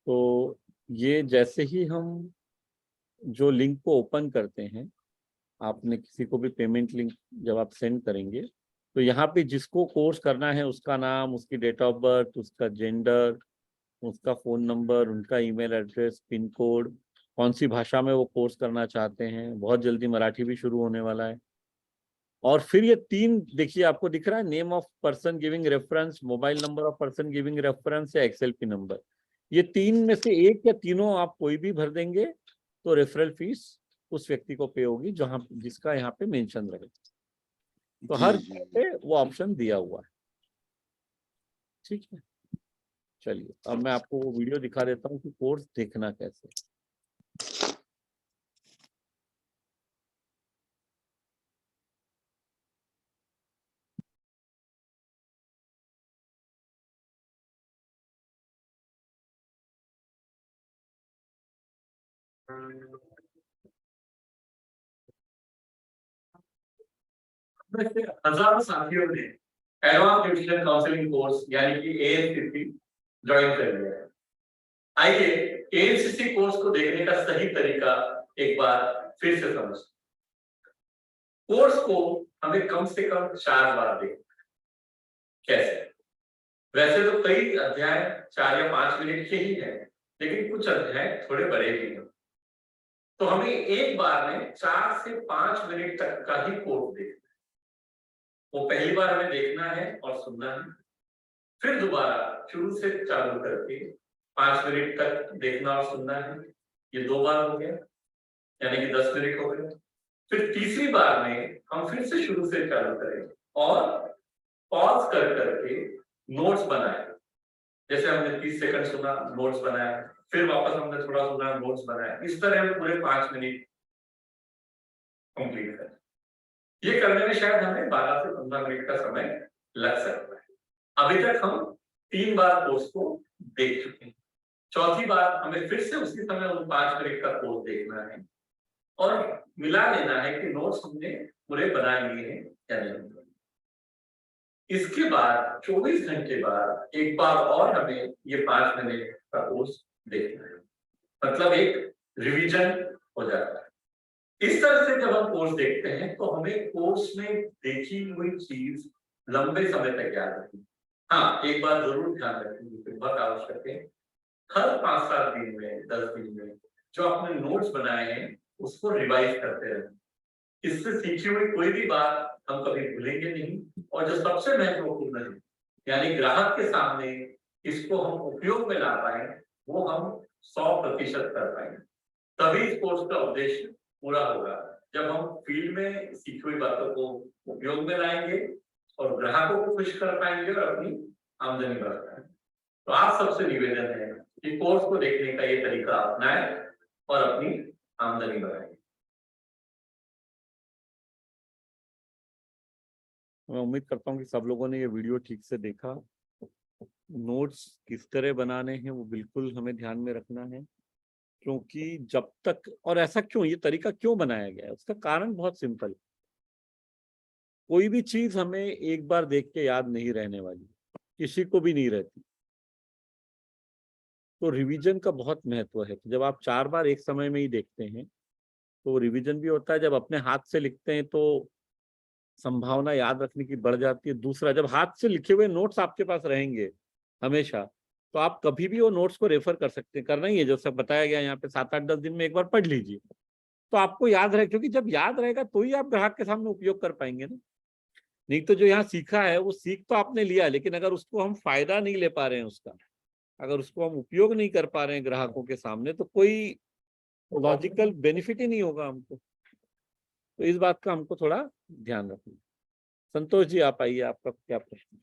तो ये जैसे ही हम जो लिंक को ओपन करते हैं, आपने किसी को भी पेमेंट लिंक जब आप सेंड करेंगे तो यहाँ पे जिसको कोर्स करना है उसका नाम, उसकी डेट ऑफ बर्थ, उसका जेंडर, उसका फ़ोन नंबर, उनका ईमेल एड्रेस, पिन कोड, कौन सी भाषा में वो कोर्स करना चाहते हैं। बहुत जल्दी मराठी भी शुरू होने वाला है। और फिर ये 3 देखिए आपको दिख रहा है, name of person giving reference, mobile number of person giving reference या एक्सएलपी नंबर। ये 3 में से एक या तीनों आप कोई भी भर देंगे तो रेफरल फीस उस व्यक्ति को पे होगी जहाँ जिसका यहाँ पे मेंशन रहे। तो हर जगह पे वो ऑप्शन दिया हुआ है। ठीक है, चलिए अब मैं आपको वो वीडियो दिखा देता हूँ कि कोर्स देखना कैसे। हजारों साथियों ने एडवांस ट्यूशन काउंसलिंग कोर्स यानी कि एएनसीसी ज्वाइन कर लिया है। आइए एएनसीसी कोर्स को देखने का सही तरीका एक बार फिर से समझते। कोर्स को हमें कम से कम 4 बार देखना। कैसे? वैसे तो कई अध्याय 4 या 5 मिनट के ही हैं, लेकिन कुछ अध्याय थोड़े बड़े भी हैं। तो हमें एक बार में 4 से 5 मिनट तक का ही कोर्स देखना है। वो पहली बार हमें देखना है और सुनना है, फिर दोबारा शुरू से चालू करके 5 मिनट तक देखना और सुनना है। ये 2 बार हो गया, यानी कि 10 मिनट हो गए। फिर तीसरी बार में हम फिर से शुरू से चालू करें और पॉज कर करके नोट्स बनाए। जैसे हमने 30 सेकंड सुना, नोट्स बनाया, फिर वापस हमने थोड़ा सुना, नोट्स बनाया। इस तरह हम पूरे 5 मिनट कंप्लीट करें। ये करने में शायद हमें 12 से 15 मिनट का समय लग सकता है। अभी तक हम 3 बार कोर्स को देख चुके हैं। चौथी बार हमें फिर से उसी समय उन 5 मिनट का कोर्स देखना है और मिला लेना है कि नोट्स हमने पूरे बना लिए हैं या नहीं। इसके बाद 24 घंटे बाद एक बार और हमें ये 5 मिनट का कोर्स देखना है, मतलब एक रिवीजन हो जाता है। इस तरह से जब हम कोर्स देखते हैं तो हमें कोर्स में देखी हुई चीज लंबे समय तक याद रखनी। हाँ, एक बात जरूर ध्यान रखेंगे, बहुत आवश्यक है, हर 5-7 दिन में, 10 दिन में जो आपने नोट्स बनाए हैं उसको रिवाइज करते रहें। इससे सीखी हुई कोई भी बात हम कभी भूलेंगे नहीं। और जो सबसे महत्वपूर्ण है, यानी ग्राहक के सामने इसको हम उपयोग में ला पाए, वो हम 100% कर पाएंगे। तभी इस कोर्स का उद्देश्य पूरा होगा, जब हम फील्ड में सीखी हुई बातों को उपयोग में लाएंगे और ग्राहकों को खुश कर पाएंगे और अपनी आमदनी बढ़ा पाएंगे। तो आप सबसे निवेदन है कि कोर्स को देखने का ये तरीका अपनाएं और अपनी आमदनी बढ़ाएं। मैं उम्मीद करता हूँ कि सब लोगों ने ये वीडियो ठीक से देखा। नोट्स किस तरह बनाने हैं वो बिल्कुल हमें ध्यान में रखना है, क्योंकि जब तक, और ऐसा क्यों, ये तरीका क्यों बनाया गया है, उसका कारण बहुत सिंपल है। कोई भी चीज हमें एक बार देख के याद नहीं रहने वाली, किसी को भी नहीं रहती। तो रिवीजन का बहुत महत्व है। जब आप 4 बार एक समय में ही देखते हैं तो रिवीजन भी होता है। जब अपने हाथ से लिखते हैं तो संभावना याद रखने की बढ़ जाती है। दूसरा, जब हाथ से लिखे हुए नोट्स आपके पास रहेंगे हमेशा, तो आप कभी भी वो नोट्स को रेफर कर सकते हैं। करना ही है, जो सब बताया गया यहाँ पे, 7-8-10 दिन में एक बार पढ़ लीजिए तो आपको याद रहे, क्योंकि जब याद रहेगा तो ही आप ग्राहक के सामने उपयोग कर पाएंगे ना। नहीं तो जो यहाँ सीखा है वो सीख तो आपने लिया, लेकिन अगर उसको हम फायदा नहीं ले पा रहे हैं उसका, अगर उसको हम उपयोग नहीं कर पा रहे हैं ग्राहकों के सामने, तो कोई लॉजिकल बेनिफिट ही नहीं होगा हमको। तो इस बात का हमको थोड़ा ध्यान रखना। संतोष जी, आप आइए, आपका क्या प्रश्न?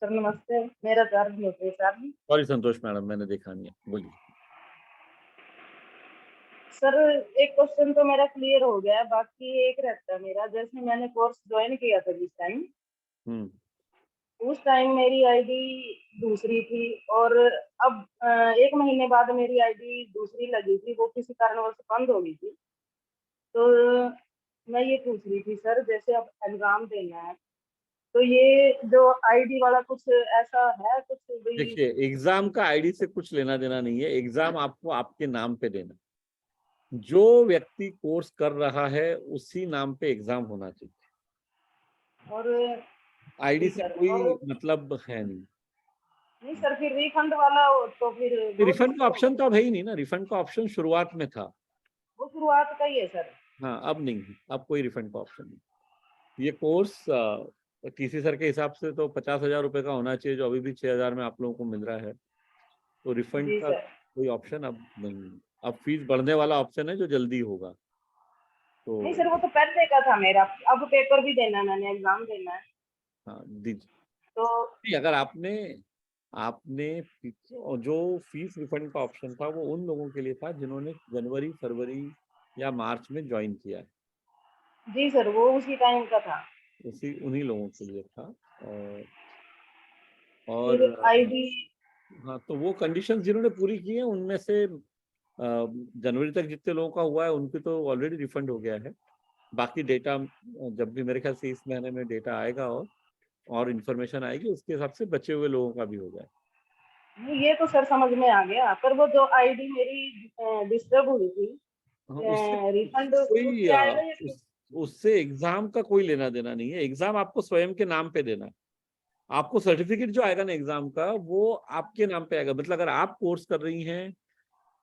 सर नमस्ते, मेरा दर्द होते सर। सॉरी संतोष मैडम, मैंने देखा नहीं है, बोलिए। सर एक क्वेश्चन तो मेरा क्लियर हो गया है, बाकी एक रहता है मेरा। जैसे मैंने कोर्स ज्वाइन किया था जिस टाइम, उस टाइम मेरी आईडी दूसरी थी और अब 1 महीने बाद मेरी आईडी दूसरी लगी थी, वो किसी कारणवश बंद हो गई थी। तो मैं ये पूछ रही थी सर, जैसे अब एग्जाम देना है तो ये जो आईडी वाला कुछ ऐसा है कुछ? देखिए, एग्जाम का आईडी से कुछ लेना देना नहीं है। एग्जाम आपको आपके नाम पे देना, जो व्यक्ति कोर्स कर रहा है उसी नाम पे एग्जाम होना चाहिए, और आईडी से कोई और मतलब है नहीं। नहीं सर, फिर रिफंड वाला हो तो फिर रिफंड का ऑप्शन तो अब है ही नहीं ना। रिफंड का ऑप्शन शुरुआत में था, वो शुरुआत का ही है सर। हाँ, अब नहीं है। अब कोई रिफंड का ऑप्शन नहीं। ये कोर्स टीसी सर के हिसाब से तो 50,000 रुपए का होना चाहिए, जो अभी भी 6,000 में आप लोगों को मिल रहा है। तो रिफंड जी का सर। कोई ऑप्शन अब नहीं है। अब फीस बढ़ने वाला ऑप्शन है जो जल्दी होगा। तो नहीं सर, वो तो पहले का था मेरा, अब पेपर भी देना है, मैंने एग्जाम देना है। हाँ, दीजिए। तो नहीं, अगर आपने जो फीस रिफंड का ऑप्शन था वो उन लोगों के लिए था जिन्होंने जनवरी, फरवरी या मार्च में ज्वाइन किया है। जी सर, वो उसी टाइम का था। उन्हीं लोगों के लिए था। फिर आईडी, हाँ, तो वो कंडीशन जिन्होंने पूरी की है उनमें से जनवरी तक जितने लोगों का हुआ है उनकी तो ऑलरेडी रिफंड हो गया है। बाकी डेटा जब भी, मेरे ख्याल से इस महीने में डेटा आएगा और इन्फॉर्मेशन आएगी, उसके हिसाब से बचे हुए लोगों का भी हो जाए। ये तो सर समझ में आ गया, पर वो जो आईडी मेरी डिस्टर्ब हुई थी, रिफंड कोई उससे आएगा या फिर? उससे एग्जाम का कोई लेना देना नहीं है। एग्जाम आपको स्वयं के नाम पे देना है। आपको सर्टिफिकेट जो आएगा ना एग्जाम का, वो आपके नाम पे आएगा। मतलब अगर आप कोर्स कर रही हैं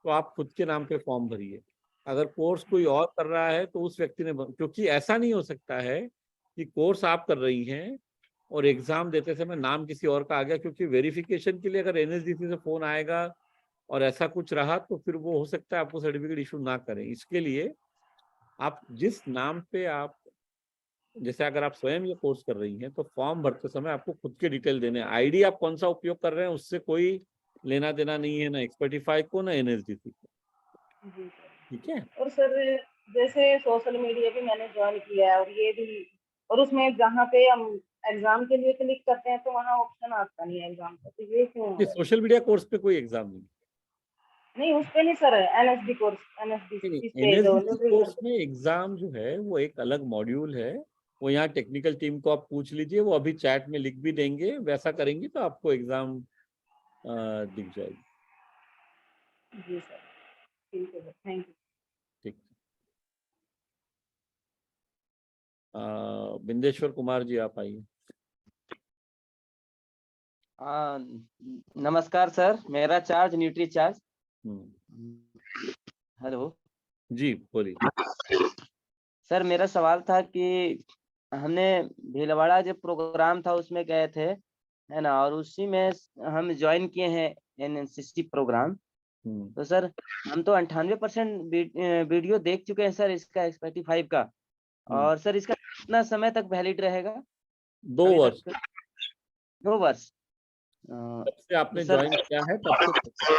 तो आप खुद के नाम पे फॉर्म भरिए। अगर कोर्स कोई और कर रहा है तो उस व्यक्ति ने, क्योंकि ऐसा नहीं हो सकता है कि कोर्स आप कर रही हैं और एग्जाम देते समय नाम किसी और का आ गया, क्योंकि वेरिफिकेशन के लिए अगर एनएसडीसी से फोन आएगा और ऐसा कुछ रहा तो फिर वो हो सकता है आपको सर्टिफिकेट इशू ना करें। इसके लिए आप जिस नाम पे आप, जैसे अगर आप स्वयं ये कोर्स कर रही हैं तो फॉर्म भरते समय आपको खुद के डिटेल देने हैं। आईडी आप कौन सा उपयोग कर रहे हैं उससे कोई लेना देना नहीं है, ना एक्सपर्टिफाई को ना एनएसडीसी को। जी सर। ठीक है। और सर जैसे सोशल मीडिया भी मैंने ज्वाइन किया है और ये भी, और उसमें जहाँ पे हम एग्जाम के लिए क्लिक करते हैं तो वहाँ ऑप्शन आता नहीं है एग्जाम का, तो ये क्यों कि है? सोशल मीडिया कोर्स पे कोई एग्जाम नहीं। नहीं उस पे नहीं सर, एनएसडी कोर्स, एनएसडी नहीं, इस पे जो एनएसडीसी कोर्स न्यूट्रिशन। में एग्जाम जो है वो एक अलग मॉड्यूल है। वो यहाँ टेक्निकल टीम को आप पूछ लीजिए, वो अभी चैट में लिख भी देंगे। वैसा करेंगे तो आपको एग्जाम दिख जाएगी। जी सर, ठीक है सर, थैंक यू। ठीक। बिंदेश्वर कुमार जी आप आइए। नमस्कार सर, मेरा चार्ज न्यूट्री चार्ज। हेलो जी बोलिए। सर, मेरा सवाल था कि हमने भीलवाड़ा जो प्रोग्राम था उसमें गए थे, है ना, और उसी में हम ज्वाइन किए हैं एनसीसी प्रोग्राम। तो सर हम तो 98% वीडियो देख चुके हैं सर इसका X55 का। और सर इसका कितना समय तक वैलिड रहेगा? 2 अभी वर्ष। तक 2 वर्ष। जब से आपने सर ज्वाइन किया है तब से।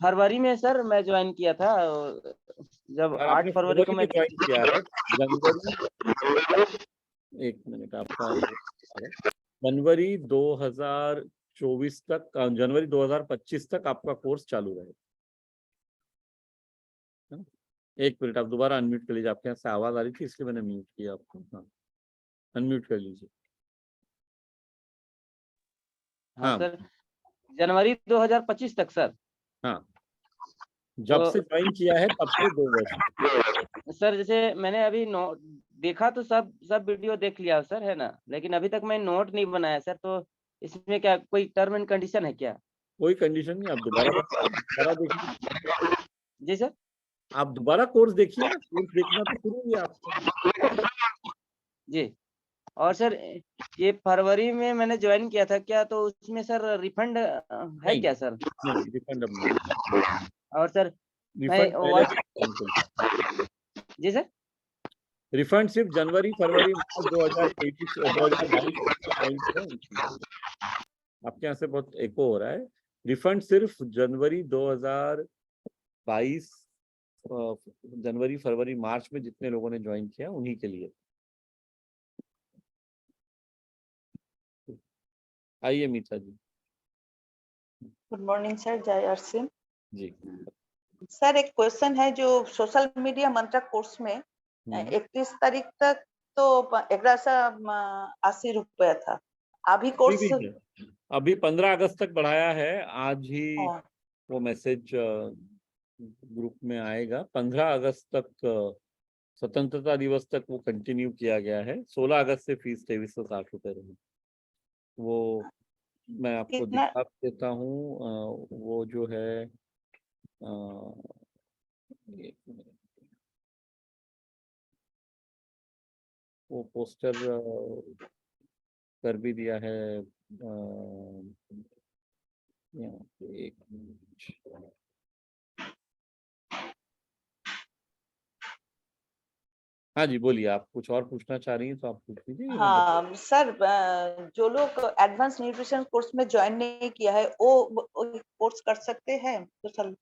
फरवरी में सर मैं ज्वाइन किया था, जब और 8 आपने फरवरी को फरवरी में मैं ज्वाइन किया है। जनवरी, एक मिनट आपका, जनवरी 2024 तक, जनवरी 2025 तक आपका कोर्स चालू रहेगा। है ना? एक मिनट आप दोबारा अनम्यूट कर लीजिए, आपके यहाँ से आवाज आ रही थी इसलिए मैंने म्यूट किया आपको। हाँ, अनम्यूट कर लीजिए। हाँ हाँ सर, जनवरी 2025 तक सर। हाँ, जब तो से ज्वाइन किया है तब से 2 वर्ष। सर जैसे मैंने अभी नोट देखा तो सब वीडियो देख लिया सर, है ना, लेकिन अभी तक मैं नोट नहीं बनाया सर। तो इसमें क्या कोई टर्म एंड कंडीशन है क्या? कोई कंडीशन नहीं, आप दोबारा देखिए। जी सर। आप दोबारा कोर्स देखिए ना, कोर्स देखना तो शुरू ही है आपको। जी। और सर ये फरवरी में मैंने ज्वाइन किया था, क्या तो उसमें सर रिफंड है नहीं क्या सर? नहीं, रिफंड अब नहीं। और सर मैं रिफंड पहले जी सर। रिफंड सिर्फ जनवरी फरवरी मार्च 2022। आपके यहाँ से बहुत एको हो रहा है। रिफंड सिर्फ जनवरी 2022, जनवरी फरवरी मार्च में जितने लोगों ने ज्वाइन किया उन्हीं के लिए। आइए मीता जी। गुड मॉर्निंग सर, जय अर्सिन जी सर। एक क्वेश्चन है, जो सोशल मीडिया मंत्रा कोर्स में 31 तारीख तक तो 1180 रुपया था। अभी कोर्स अभी 15 अगस्त तक बढ़ाया है। आज ही वो मैसेज ग्रुप में आएगा। 15 अगस्त तक, स्वतंत्रता दिवस तक वो कंटिन्यू किया गया है। 16 अगस्त से फीस 2360 रुपए रही। वो मैं आपको दिखा देता हूँ। वो जो है एक मिनट, वो पोस्टर कर भी दिया है यहाँ पे। एक मिनट, हाँ जी बोलिए। आप कुछ और पूछना चाह रही हैं तो आप पूछ लीजिए। हाँ सर, जो लोग एडवांस न्यूट्रिशन कोर्स में ज्वाइन नहीं किया है वो कोर्स कर सकते हैं सोशल?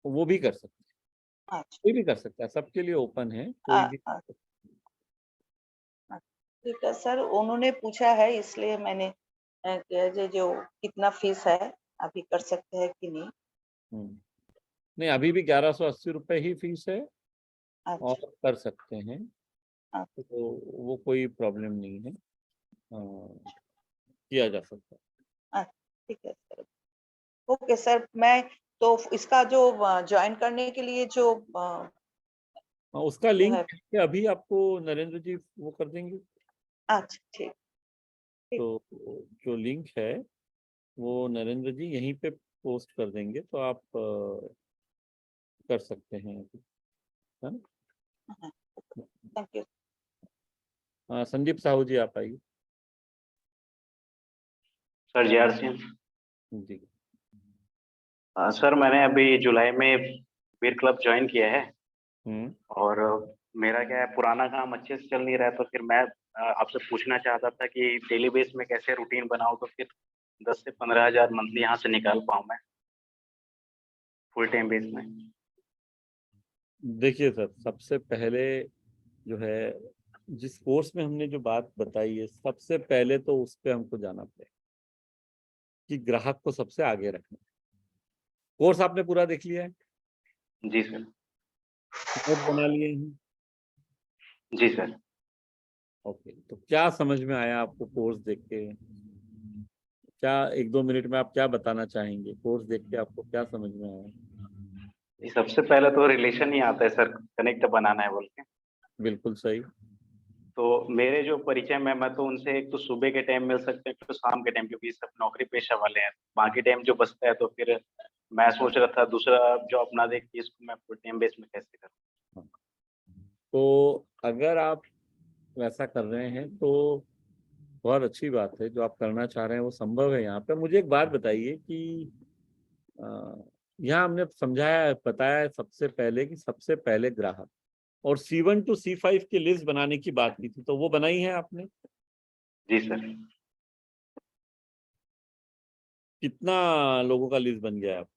वो भी कर सकते हैं। अच्छा, कोई भी कर सकता है, सबके लिए ओपन है, कोई भी। ठीक है सर, उन्होंने पूछा है इसलिए मैंने किया जो कितना फीस है, अभी कर सकते हैं कि नहीं। नहीं, अभी भी 1180 रुपए ही फीस है। अच्छा। और कर सकते हैं, तो वो कोई प्रॉब्लम नहीं है, किया जा सकता है। ठीक है सर, ओके सर। मैं तो इसका जो ज्वाइन करने के लिए जो उसका लिंक अभी आपको नरेंद्र जी वो कर देंगे। अच्छा ठीक। तो जो लिंक है वो नरेंद्र जी यहीं पे पोस्ट कर देंगे, तो आप कर सकते हैं, है ना। Thank you. संदीप साहू जी आप आइए। Sir JR Singh. जी। सर मैंने अभी जुलाई में वीर क्लब ज्वाइन किया है और मेरा क्या है, पुराना काम अच्छे से चल नहीं रहा है, तो फिर मैं आपसे पूछना चाहता था कि डेली बेस में कैसे रूटीन बनाऊं तो फिर 10 से 15 हजार मंथली यहाँ से निकाल पाऊं मैं फुल टाइम बेस में। देखिए सर, सबसे पहले जो है, जिस कोर्स में हमने जो बात बताई है, सबसे पहले तो उस पे हमको जाना पड़ेगा कि ग्राहक को सबसे आगे रखना। कोर्स आपने पूरा देख लिया है? जी सर। नोट बना लिए हैं? जी सर। ओके, तो क्या समझ में आया आपको कोर्स देख के? क्या 1-2 मिनट में आप क्या बताना चाहेंगे? कोर्स देख के आपको क्या समझ में आया? सबसे पहले तो रिलेशन ही आता है सर, कनेक्ट बनाना है बोल के। बिल्कुल सही। तो मेरे जो परिचय में, मैं तो उनसे एक तो सुबह के टाइम मिल सकते हैं, एक तो शाम के टाइम, क्योंकि सब नौकरी पेशा वाले हैं। बाकी टाइम जो बचता है तो फिर मैं सोच रहा था दूसरा जॉब ना देख के इसको मैं फुल टाइम बेस में कैसे करूँ। तो अगर आप वैसा कर रहे हैं तो बहुत अच्छी बात है। जो आप करना चाह रहे हैं वो संभव है यहाँ पे। मुझे एक बात बताइए कि यहाँ हमने समझाया, बताया है सबसे पहले कि सबसे पहले ग्राहक, और C1 to C5 की लिस्ट बनाने की बात की थी, तो वो बनाई है आपने? जी सर। कितना लोगों का लिस्ट बन गया है आपका?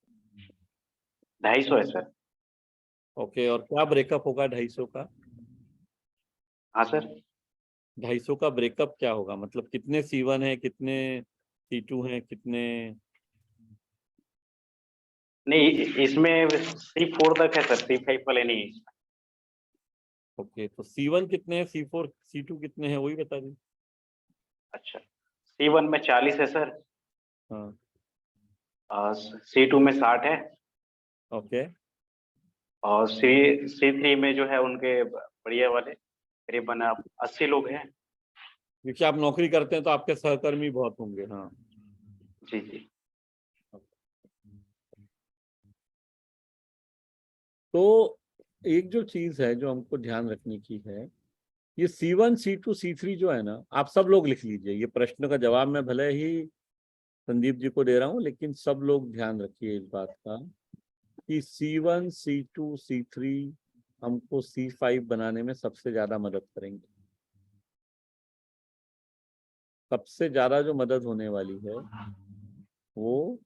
250 है सर। ओके, और क्या ब्रेकअप होगा 250 का? हाँ सर। 250 का ब्रेकअप क्या होगा? मतलब कितने C1 है, कितने C2 हैं, कितने? नहीं, इसमें C4 तक है सर, C5 वाले नहीं है इसमें। ओके, तो C1 कितने हैं, C4 C2 कितने हैं, वही बता दीजिए। अच्छा, C1 में 40 है सर। हाँ। C2 में 60 है। ओके। और C3 में जो है उनके बढ़िया वाले करीबन 80 लोग हैं। क्योंकि आप नौकरी करते हैं तो आपके सहकर्मी बहुत होंगे। हाँ जी जी। तो एक जो चीज है जो हमको ध्यान रखने की है, ये C1 C2 C3 जो है ना, आप सब लोग लिख लीजिए। ये प्रश्न का जवाब मैं भले ही संदीप जी को दे रहा हूँ, लेकिन सब लोग ध्यान रखिए इस बात का कि C1 C2 C3 हमको C5 बनाने में सबसे ज्यादा मदद करेंगे। सबसे ज्यादा जो मदद होने वाली है वो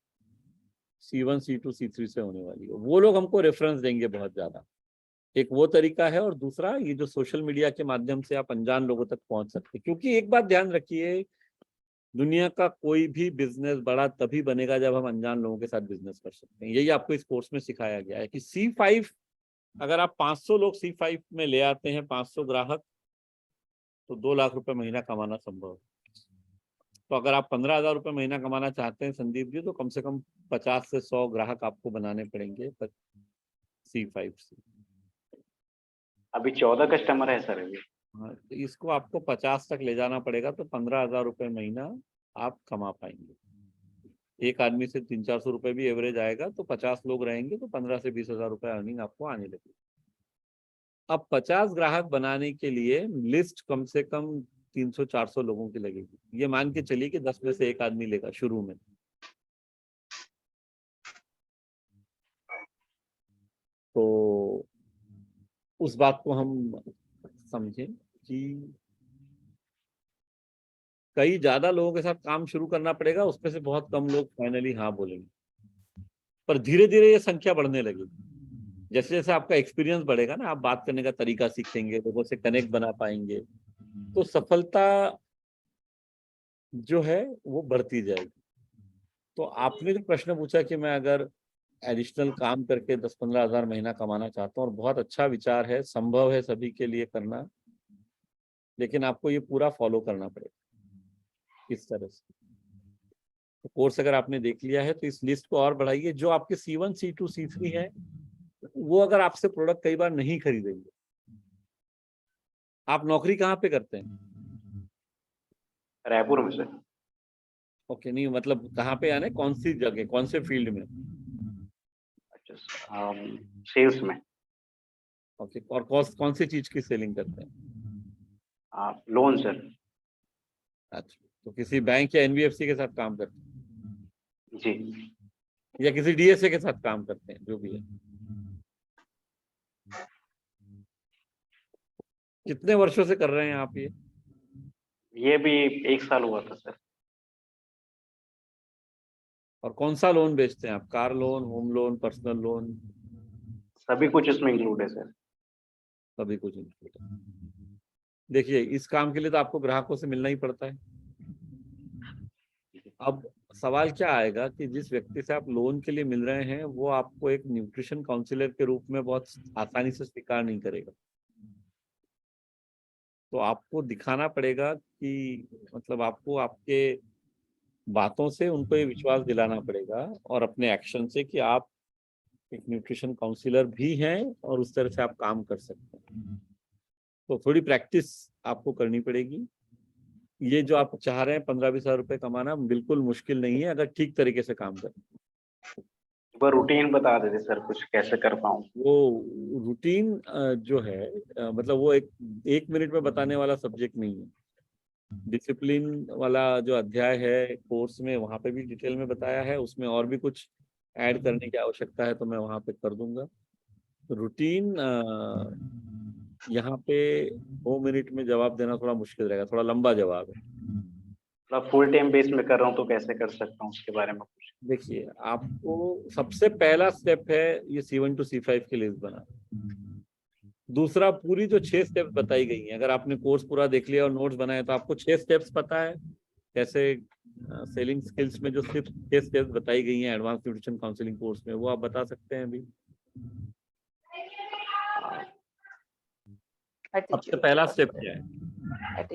C1 C2 C3 से होने वाली है। वो लोग हमको रेफरेंस देंगे बहुत ज्यादा। एक वो तरीका है, और दूसरा ये जो सोशल मीडिया के माध्यम से आप अनजान लोगों तक पहुंच सकते हैं। क्योंकि एक बात ध्यान रखिए, दुनिया का कोई भी बिजनेस बड़ा तभी बनेगा जब हम अनजान लोगों के साथ बिजनेस कर सकते हैं। यही आपको इस कोर्स में सिखाया गया है कि C5, अगर आप 500 लोग C5 में ले आते हैं, 500 ग्राहक, तो 2 लाख रुपए महीना कमाना संभव है। तो अगर आप 15,000 रुपए महीना कमाना चाहते हैं संदीप जी, तो कम से कम 50 से 100 ग्राहक आपको बनाने पड़ेंगे C5 से। अभी 14 कस्टमर है सर अभी। हाँ, तो इसको आपको 50 तक ले जाना पड़ेगा, तो 15,000 रुपए महीना आप कमा पाएंगे। एक आदमी से 300-400 रुपए भी एवरेज आएगा, तो 50 लोग रहेंगे तो 15 से 20,000 रुपए अर्निंग आपको आने लगेगी। अब 50 ग्राहक बनाने के लिए लिस्ट कम से कम 300-400 लोगों की लगेगी। ये मान के चलिए कि 10 में से एक आदमी लेगा शुरू में। तो उस बात को हम समझें कि कई ज्यादा लोगों के साथ काम शुरू करना पड़ेगा, उसमें से बहुत कम लोग फाइनली हाँ बोलेंगे, पर धीरे धीरे ये संख्या बढ़ने लगेगी। जैसे जैसे आपका एक्सपीरियंस बढ़ेगा ना, आप बात करने का तरीका सीखेंगे, लोगों से कनेक्ट बना पाएंगे, तो सफलता जो है वो बढ़ती जाएगी। तो आपने जो प्रश्न पूछा कि मैं अगर एडिशनल काम करके 10-15 हजार महीना कमाना चाहता हूँ, और बहुत अच्छा विचार है, संभव है सभी के लिए करना, लेकिन आपको ये पूरा फॉलो करना पड़ेगा किस तरह से। तो कोर्स अगर आपने देख लिया है तो इस लिस्ट को और बढ़ाइए। जो आपके C1 C2 C3 है, वो अगर आपसे प्रोडक्ट कई बार नहीं खरीदेंगे। आप नौकरी कहाँ पे करते हैं? रायपुर में सर। ओके, नहीं मतलब कहाँ पे, यानी कौन सी जगह, कौन से फील्ड में? अच्छा, सेल्स में। ओके, और कौन सी चीज की सेलिंग करते हैं? Loan sir. अच्छा, तो किसी बैंक या एनबीएफसी के साथ काम करते हैं जी। या किसी डीएसए के साथ काम करते हैं, जो भी है। कितने वर्षों से कर रहे हैं आप ये भी 1 साल हुआ था सर। और कौन सा लोन बेचते हैं आप? Car loan, home loan, personal loan? सभी कुछ इसमें इंक्लूड है सर। सभी कुछ इंक्लूड है। देखिए, इस काम के लिए तो आपको ग्राहकों से मिलना ही पड़ता है। अब सवाल क्या आएगा कि जिस व्यक्ति से आप लोन के लिए मिल रहे हैं वो आपको एक न्यूट्रिशन काउंसलर के रूप में बहुत आसानी से स्वीकार नहीं करेगा। तो आपको दिखाना पड़ेगा कि मतलब आपको आपके बातों से उनको ये विश्वास दिलाना पड़ेगा और अपने एक्शन से कि आप एक न्यूट्रिशन काउंसलर भी हैं और उस तरह से आप काम कर सकते हैं। तो थोड़ी प्रैक्टिस आपको करनी पड़ेगी। ये जो आप चाह रहे हैं 15-20 हज़ार रुपए कमाना, बिल्कुल मुश्किल नहीं है अगर ठीक तरीके से काम करें। वो रूटीन बता देते सर कुछ कैसे कर पाऊँ। वो रूटीन जो है मतलब वो एक मिनट में बताने वाला सब्जेक्ट नहीं है। डिसिप्लिन वाला जो अध्याय है कोर्स में, वहाँ पे भी डिटेल में बताया है। उसमें और भी कुछ ऐड करने की आवश्यकता है तो मैं वहाँ पे कर दूंगा। रूटीन यहाँ पे 2 मिनट में जवाब देना थोड़ा मुश्किल रहेगा, थोड़ा लंबा जवाब है। मतलब फुल टाइम बेस में कर रहा हूँ तो कैसे कर सकता हूँ उसके बारे में कुछ? देखिए, आपको सबसे पहला स्टेप है ये C1 to C5 की लिस्ट बना। दूसरा, पूरी जो 6 स्टेप्स बताई गई हैं, अगर आपने कोर्स पूरा देख लिया और नोट्स बनाए तो आपको 6 स्टेप्स पता है कैसे सेलिंग स्किल्स में जो सिर्फ 6 स्टेप्स बताई गई हैं एडवांस न्यूट्रिशन काउंसलिंग कोर्स में, वो आप बता सकते हैं अभी? सबसे पहला स्टेप क्या है?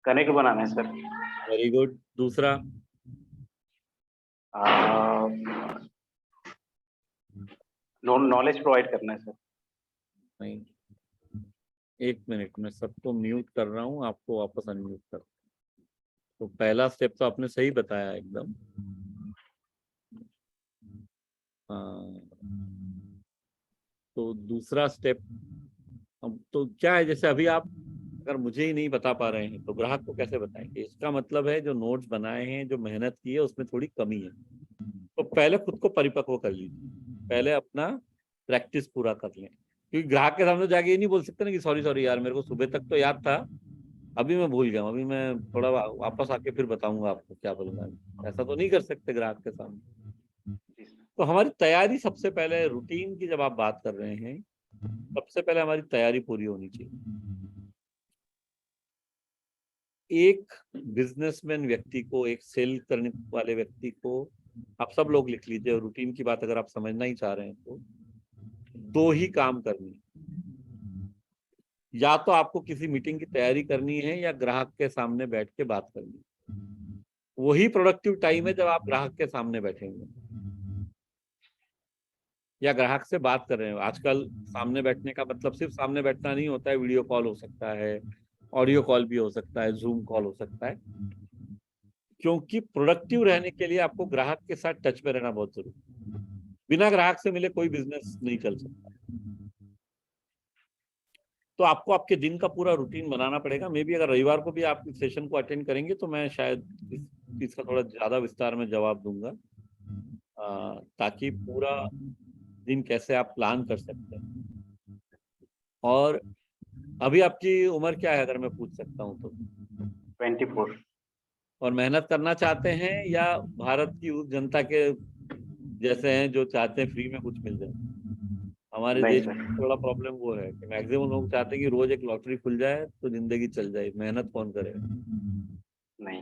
कनेक्ट बनाना है सर। Very good. दूसरा? नॉलेज प्रोवाइड करना है सर। नहीं, 1 मिनट में सबको म्यूट कर रहा हूँ, आपको वापस अनम्यूट कर। तो पहला स्टेप तो आपने सही बताया एकदम। तो दूसरा स्टेप तो क्या है, जैसे अभी आप अगर मुझे ही नहीं बता पा रहे हैं तो ग्राहक को कैसे बताएंगे? इसका मतलब है जो नोट्स बनाए हैं, जो मेहनत की है, उसमें थोड़ी कमी है। तो पहले खुद को परिपक्व कर लीजिए, पहले अपना प्रैक्टिस पूरा कर लें। क्योंकि ग्राहक के सामने जाके ये नहीं बोल सकते ना कि सॉरी यार, मेरे को सुबह तक तो याद था, अभी मैं भूल गया हूँ, अभी मैं थोड़ा वापस आके फिर बताऊंगा आपको क्या बोलूंगा। ऐसा तो नहीं कर सकते ग्राहक के सामने। तो हमारी तैयारी सबसे पहले, रूटीन की जब आप बात कर रहे हैं, सबसे पहले हमारी तैयारी पूरी होनी चाहिए। एक बिजनेसमैन व्यक्ति को, एक सेल करने वाले व्यक्ति को, आप सब लोग लिख लीजिए, और रूटीन की बात अगर आप समझना ही चाह रहे हैं तो 2 ही काम करनी। या तो आपको किसी मीटिंग की तैयारी करनी है या ग्राहक के सामने बैठ के बात करनी है। वही प्रोडक्टिव टाइम है जब आप ग्राहक के सामने बैठेंगे या ग्राहक से बात कर रहे हैं। आजकल सामने बैठने का मतलब सिर्फ सामने बैठना नहीं होता है, वीडियो कॉल हो सकता है, ऑडियो कॉल भी हो सकता है, जूम कॉल हो सकता है। क्योंकि प्रोडक्टिव रहने के लिए आपको ग्राहक के साथ टच में रहना बहुत जरूरी है। बिना ग्राहक से मिले कोई बिजनेस नहीं चल सकता। तो आपको आपके दिन का पूरा रूटीन बनाना पड़ेगा। मे बी अगर रविवार को भी आप इस सेशन को अटेंड करेंगे तो मैं शायद इसका थोड़ा ज्यादा विस्तार में जवाब दूंगा, ताकि पूरा दिन कैसे आप प्लान कर सकते हैं। और अभी आपकी उम्र क्या है अगर मैं पूछ सकता हूँ तो? 24। और मेहनत करना चाहते हैं या भारत की उस जनता के जैसे हैं जो चाहते हैं फ्री में कुछ मिल जाए? हमारे नहीं देश में सर। थोड़ा प्रॉब्लम वो है कि मैक्सिमम लोग चाहते हैं कि रोज एक लॉटरी खुल जाए तो जिंदगी चल जाए, मेहनत कौन करेगा? नहीं।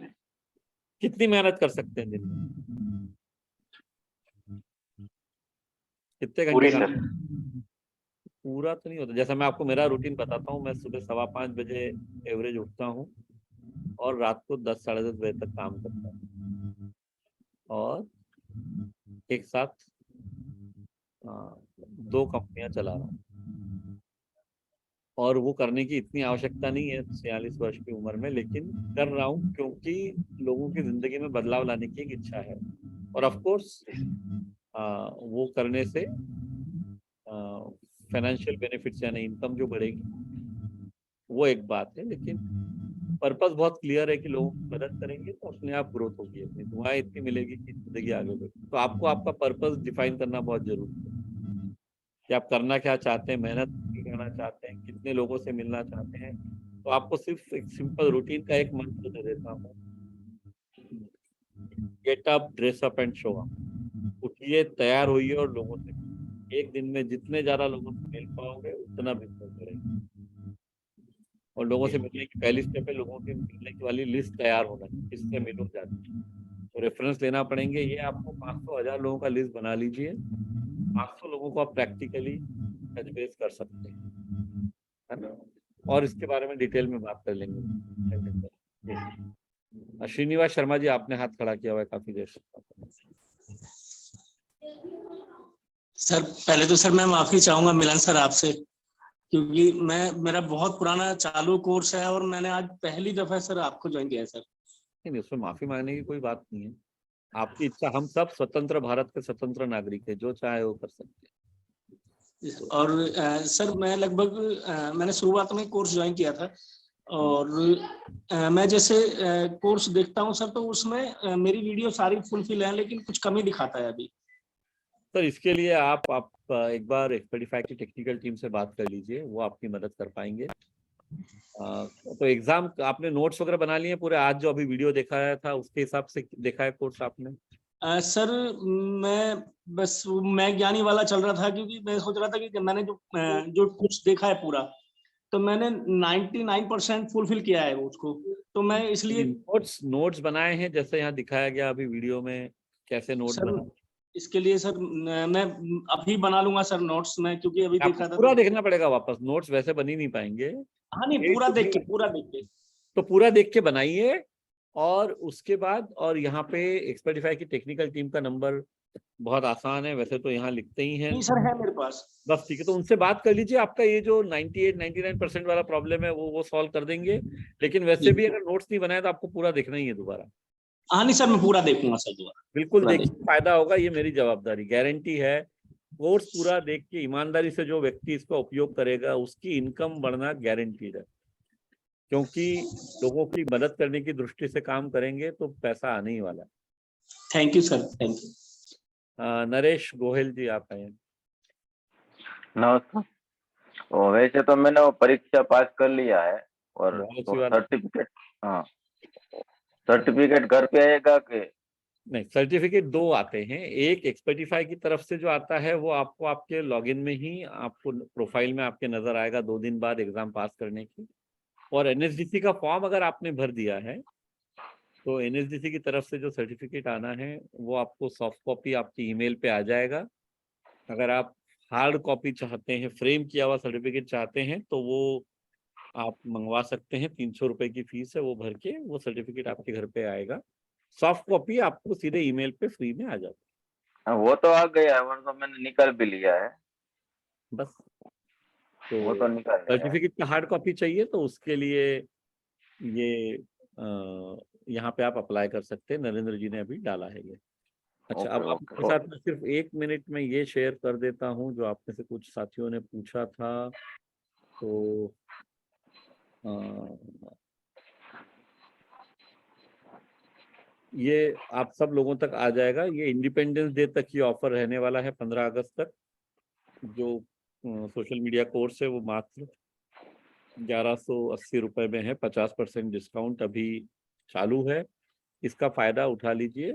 कितनी मेहनत कर सकते हैं दिन में? कितने घंटे पूरी काम? सर। पूरा तो नहीं होता। जैसा मैं आपको मेरा रूटीन बताता हूँ, मैं सुबह 5:15 बजे एवरेज उठता हूँ और रात को 10 साढ़े 10 बजे तक काम करता हूँ, और एक साथ 2 कंपनियां चला रहा हूँ। और वो करने की इतनी आवश्यकता नहीं है 46 वर्ष की उम्र में, लेकिन कर रहा हूँ क्योंकि लोगों की जिंदगी में बदलाव लाने की एक इच्छा है। और ऑफ कोर्स वो करने से फाइनेंशियल बेनिफिट्स यानी इनकम जो बढ़ेगी वो एक बात है, लेकिन पर्पस बहुत क्लियर है कि लोगों की मदद करेंगे तो अपने आप ग्रोथ होगी, अपनी दुआएं इतनी मिलेगी कि जिंदगी आगे बढ़ेगी। तो आपको आपका पर्पस डिफाइन करना बहुत जरूरी है कि आप करना क्या चाहते हैं, मेहनत करना चाहते हैं, कितने लोगों से मिलना चाहते हैं। तो आपको सिर्फ एक सिंपल रूटीन का एक मंत्र दे देता हूँ, get up, dress up and show up. उठिए, तैयार होइए और लोगों से मिलिए। एक दिन में जितने ज्यादा लोगों से मिल पाओगे उतना बिजनेस करेंगे। और लोगों से मिलने की पहली स्टेप है लोगों के मिलने की वाली लिस्ट तैयार होना, किससे मिलो जाती है। तो रेफरेंस लेना पड़ेंगे। ये आपको 500-1000 लोगों का लिस्ट बना लीजिए। 500 लोगों को आप प्रैक्टिकली टच बेस कर सकते हैं, है ना। और इसके बारे में डिटेल में बात कर लेंगे। श्रीनिवास शर्मा जी, आपने हाथ खड़ा किया हुआ है काफी देर से। सर पहले तो सर मैं माफी चाहूंगा मिलन सर आपसे, क्योंकि मेरा बहुत पुराना चालू कोर्स है और मैंने आज पहली दफा सर आपको ज्वाइन किया है सर। नहीं, उसमें माफी मांगने की कोई बात नहीं है। आपकी इच्छा, हम सब स्वतंत्र भारत के स्वतंत्र नागरिक है, जो चाहे वो कर सकते हैं। और सर मैं लगभग मैंने शुरुआत में कोर्स ज्वाइन किया था और मैं जैसे कोर्स देखता हूँ सर, तो उसमें मेरी वीडियो सारी फुलफिल है लेकिन कुछ कमी दिखाता है अभी। सर इसके लिए आप एक बार एक्सपर्टिफाई की टेक्निकल टीम से बात कर लीजिए, वो आपकी मदद कर पाएंगे। तो एग्जाम आपने नोट्स वगैरह बना लिए पूरे? आज जो अभी वीडियो दिखाया था उसके हिसाब से देखा है कोर्स आपने? सर मैं ज्ञानी वाला चल रहा था, क्योंकि मैं सोच रहा था कि मैंने जो कुछ देखा है पूरा, तो मैंने 99% फुलफिल किया है उसको, तो मैं इसलिए नोट्स बनाए हैं जैसे यहाँ दिखाया गया अभी वीडियो में। कैसे नोट्स बना? इसके लिए सर मैं अभी बना लूंगा सर नोट्स में, क्योंकि अभी देखा था पूरा देखना पड़ेगा वापस, नोट्स वैसे बन ही नहीं पाएंगे। हाँ नहीं, पूरा देख के तो पूरा देख के बनाइए। और उसके बाद, और यहाँ पे एक्सपर्टिफाई की टेक्निकल टीम का नंबर बहुत आसान है, वैसे तो यहाँ लिखते ही हैं। नहीं सर, है मेरे पास। बस ठीक है, तो उनसे बात कर लीजिए। आपका ये जो 98-99% वाला प्रॉब्लम है वो सॉल्व कर देंगे। लेकिन वैसे भी अगर नोट्स नहीं बनाए तो आपको पूरा देखना ही है दोबारा। हाँ नहीं सर, मैं पूरा देखूंगा सर दोबारा। बिल्कुल देखिए, फायदा होगा, ये मेरी जवाबदारी, गारंटी है। कोर्स पूरा देख के ईमानदारी से जो व्यक्ति इसका उपयोग करेगा उसकी इनकम बढ़ना गारंटीड है, क्योंकि लोगों की मदद करने की दृष्टि से काम करेंगे तो पैसा आने ही वाला है। Thank you sir, thank you. Naresh Gohil ji, आप आए। नमस्कार। वैसे तो मैंने वो परीक्षा पास कर लिया है और सर्टिफिकेट, हाँ सर्टिफिकेट घर पे आएगा कि नहीं? सर्टिफिकेट 2 आते हैं। एक एक्सपर्टिफाई की तरफ से जो आता है वो आपको आपके लॉगिन में ही, आपको प्रोफाइल में आपके नजर आएगा 2 दिन बाद एग्जाम पास करने की। और एनएसडीसी का फॉर्म अगर आपने भर दिया है तो एनएसडीसी की तरफ से जो सर्टिफिकेट आना है वो आपको सॉफ्ट कॉपी आपकी ईमेल पे आ जाएगा। अगर आप हार्ड कॉपी चाहते हैं, फ्रेम किया हुआ सर्टिफिकेट चाहते हैं, तो वो आप मंगवा सकते हैं। 300 रुपए की फीस है, वो भर के वो सर्टिफिकेट आपके घर पे आएगा। सॉफ्ट कॉपी आपको सीधे ईमेल पे फ्री में आ जाती है। वो तो आ गया है, वो तो मैंने निकाल भी लिया है बस। तो वो तो निकाल लिया। सर्टिफिकेट की हार्ड कॉपी चाहिए तो उसके लिए ये यहाँ पे आप अप्लाई कर सकते हैं। नरेंद्र जी ने अभी डाला है ये। अच्छा, अब आपके साथ मैं सिर्फ 1 मिनट में ये शेयर कर देता हूँ जो आप में से कुछ साथियों ने पूछा था। तो ये आप सब लोगों तक आ जाएगा। ये इंडिपेंडेंस डे तक ये ऑफर रहने वाला है, 15 अगस्त तक। जो सोशल मीडिया कोर्स है वो मात्र 1180 रुपए में है। 50% डिस्काउंट अभी चालू है, इसका फायदा उठा लीजिए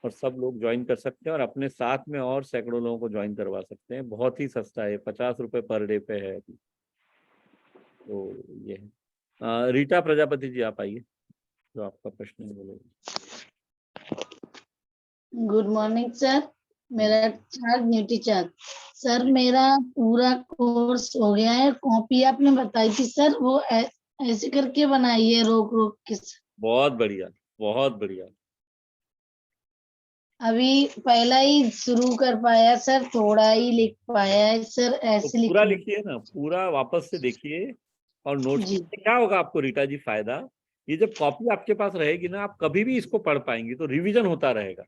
और सब लोग ज्वाइन कर सकते हैं और अपने साथ में और सैकड़ों लोगों को ज्वाइन करवा सकते हैं। बहुत ही सस्ता है, 50 रुपए पर डे पे है अभी। तो ये है। रीटा प्रजापति जी, आप आइए, जो आपका प्रश्न है बोलो। गुड मॉर्निंग सर, मेरा चार्ज न्यूटी चार्ज। सर मेरा पूरा कोर्स हो गया है। कॉपी आपने बताई थी सर, वो ऐसे करके बनाई है रोक रोक के। बहुत बढ़िया, बहुत बढ़िया। अभी पहला ही शुरू कर पाया सर, थोड़ा ही लिख पाया है सर। ऐसे तो पूरा लिखिए ना, पूरा वापस से देखिए और नोट्स। क्या होगा आपको रीटा जी फायदा, ये जब कॉपी आपके पास रहेगी ना, आप कभी भी इसको पढ़ पाएंगे, तो रिवीजन होता रहेगा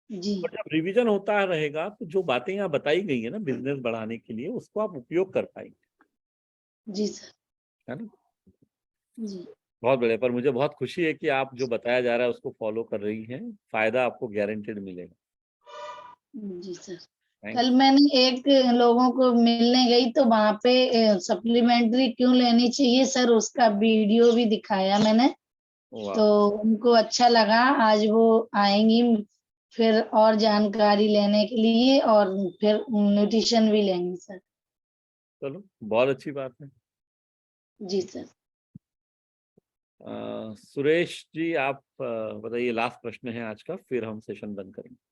जी। और जब रिवीजन होता रहेगा तो जो बातें यहाँ बताई गई है ना बिजनेस बढ़ाने के लिए, उसको आप उपयोग कर पाएंगे। जी सर। है ना? जी बहुत बढ़िया। पर मुझे बहुत खुशी है कि आप जो बताया जा रहा है उसको फॉलो कर रही हैं, फायदा आपको गारंटेड मिलेगा। जी सर। Thanks. कल मैंने एक लोगों को मिलने गई तो वहां पे सप्लीमेंट्री क्यों लेनी चाहिए सर, उसका वीडियो भी दिखाया मैंने, वाह, तो उनको अच्छा लगा। आज वो आएंगी फिर और जानकारी लेने के लिए, और फिर न्यूट्रिशन भी लेंगी सर। चलो बहुत अच्छी बात है। जी सर। सुरेश जी आप बताइए, लास्ट प्रश्न है आज का, फिर हम सेशन बंद करेंगे।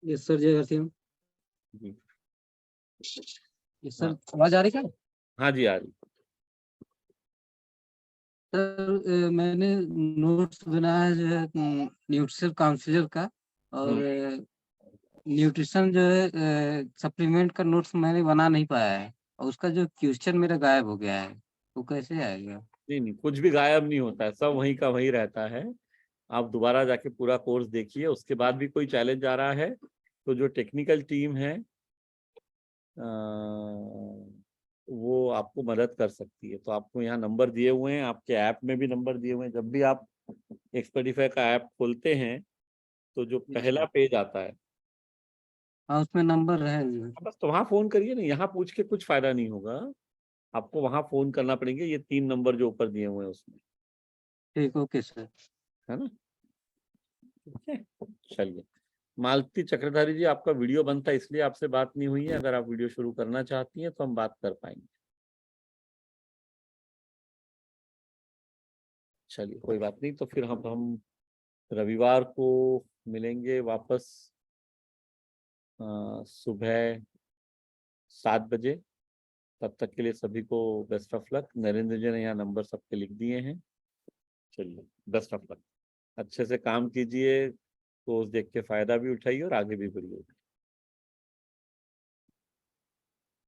यस सर, जय हरसिंह। जी यस सर, आवाज आ रही है? हाँ जी आ रही। सर मैंने नोट्स बनाया जो है न्यूट्रिशन काउंसलर का, और न्यूट्रिशन जो है सप्लीमेंट का नोट्स मैंने बना नहीं पाया है, और उसका जो क्वेश्चन मेरा गायब हो गया है, वो कैसे आएगा? नहीं, कुछ भी गायब नहीं होता है, सब वहीं का वहीं रहता है। आप दोबारा जाके पूरा कोर्स देखिए, उसके बाद भी कोई चैलेंज आ रहा है तो जो टेक्निकल टीम है वो आपको मदद कर सकती है। तो आपको यहाँ नंबर दिए हुए हैं, आपके ऐप में भी नंबर दिए हुए हैं। जब भी आप एक्सपर्टिफाई का ऐप खोलते हैं तो जो पहला पेज आता है, हाँ उसमें नंबर है। बस तो वहाँ फोन करिए ना, यहाँ पूछ के कुछ फायदा नहीं होगा, आपको वहाँ फोन करना पड़ेंगे। ये 3 नंबर जो ऊपर दिए हुए हैं उसमें, ठीक, ओके सर। है ना? ठीक है, चलिए। मालती चक्रधारी जी, आपका वीडियो बनता है इसलिए आपसे बात नहीं हुई है। अगर आप वीडियो शुरू करना चाहती हैं तो हम बात कर पाएंगे। चलिए कोई बात नहीं, तो फिर हम रविवार को मिलेंगे वापस सुबह 7 बजे। तब तक के लिए सभी को बेस्ट ऑफ लक। नरेंद्र जी ने यहाँ नंबर सबके लिख दिए हैं। चलिए बेस्ट ऑफ लक, अच्छे से काम कीजिए, कोर्स देख के फायदा भी उठाइए और आगे भी बढ़िए।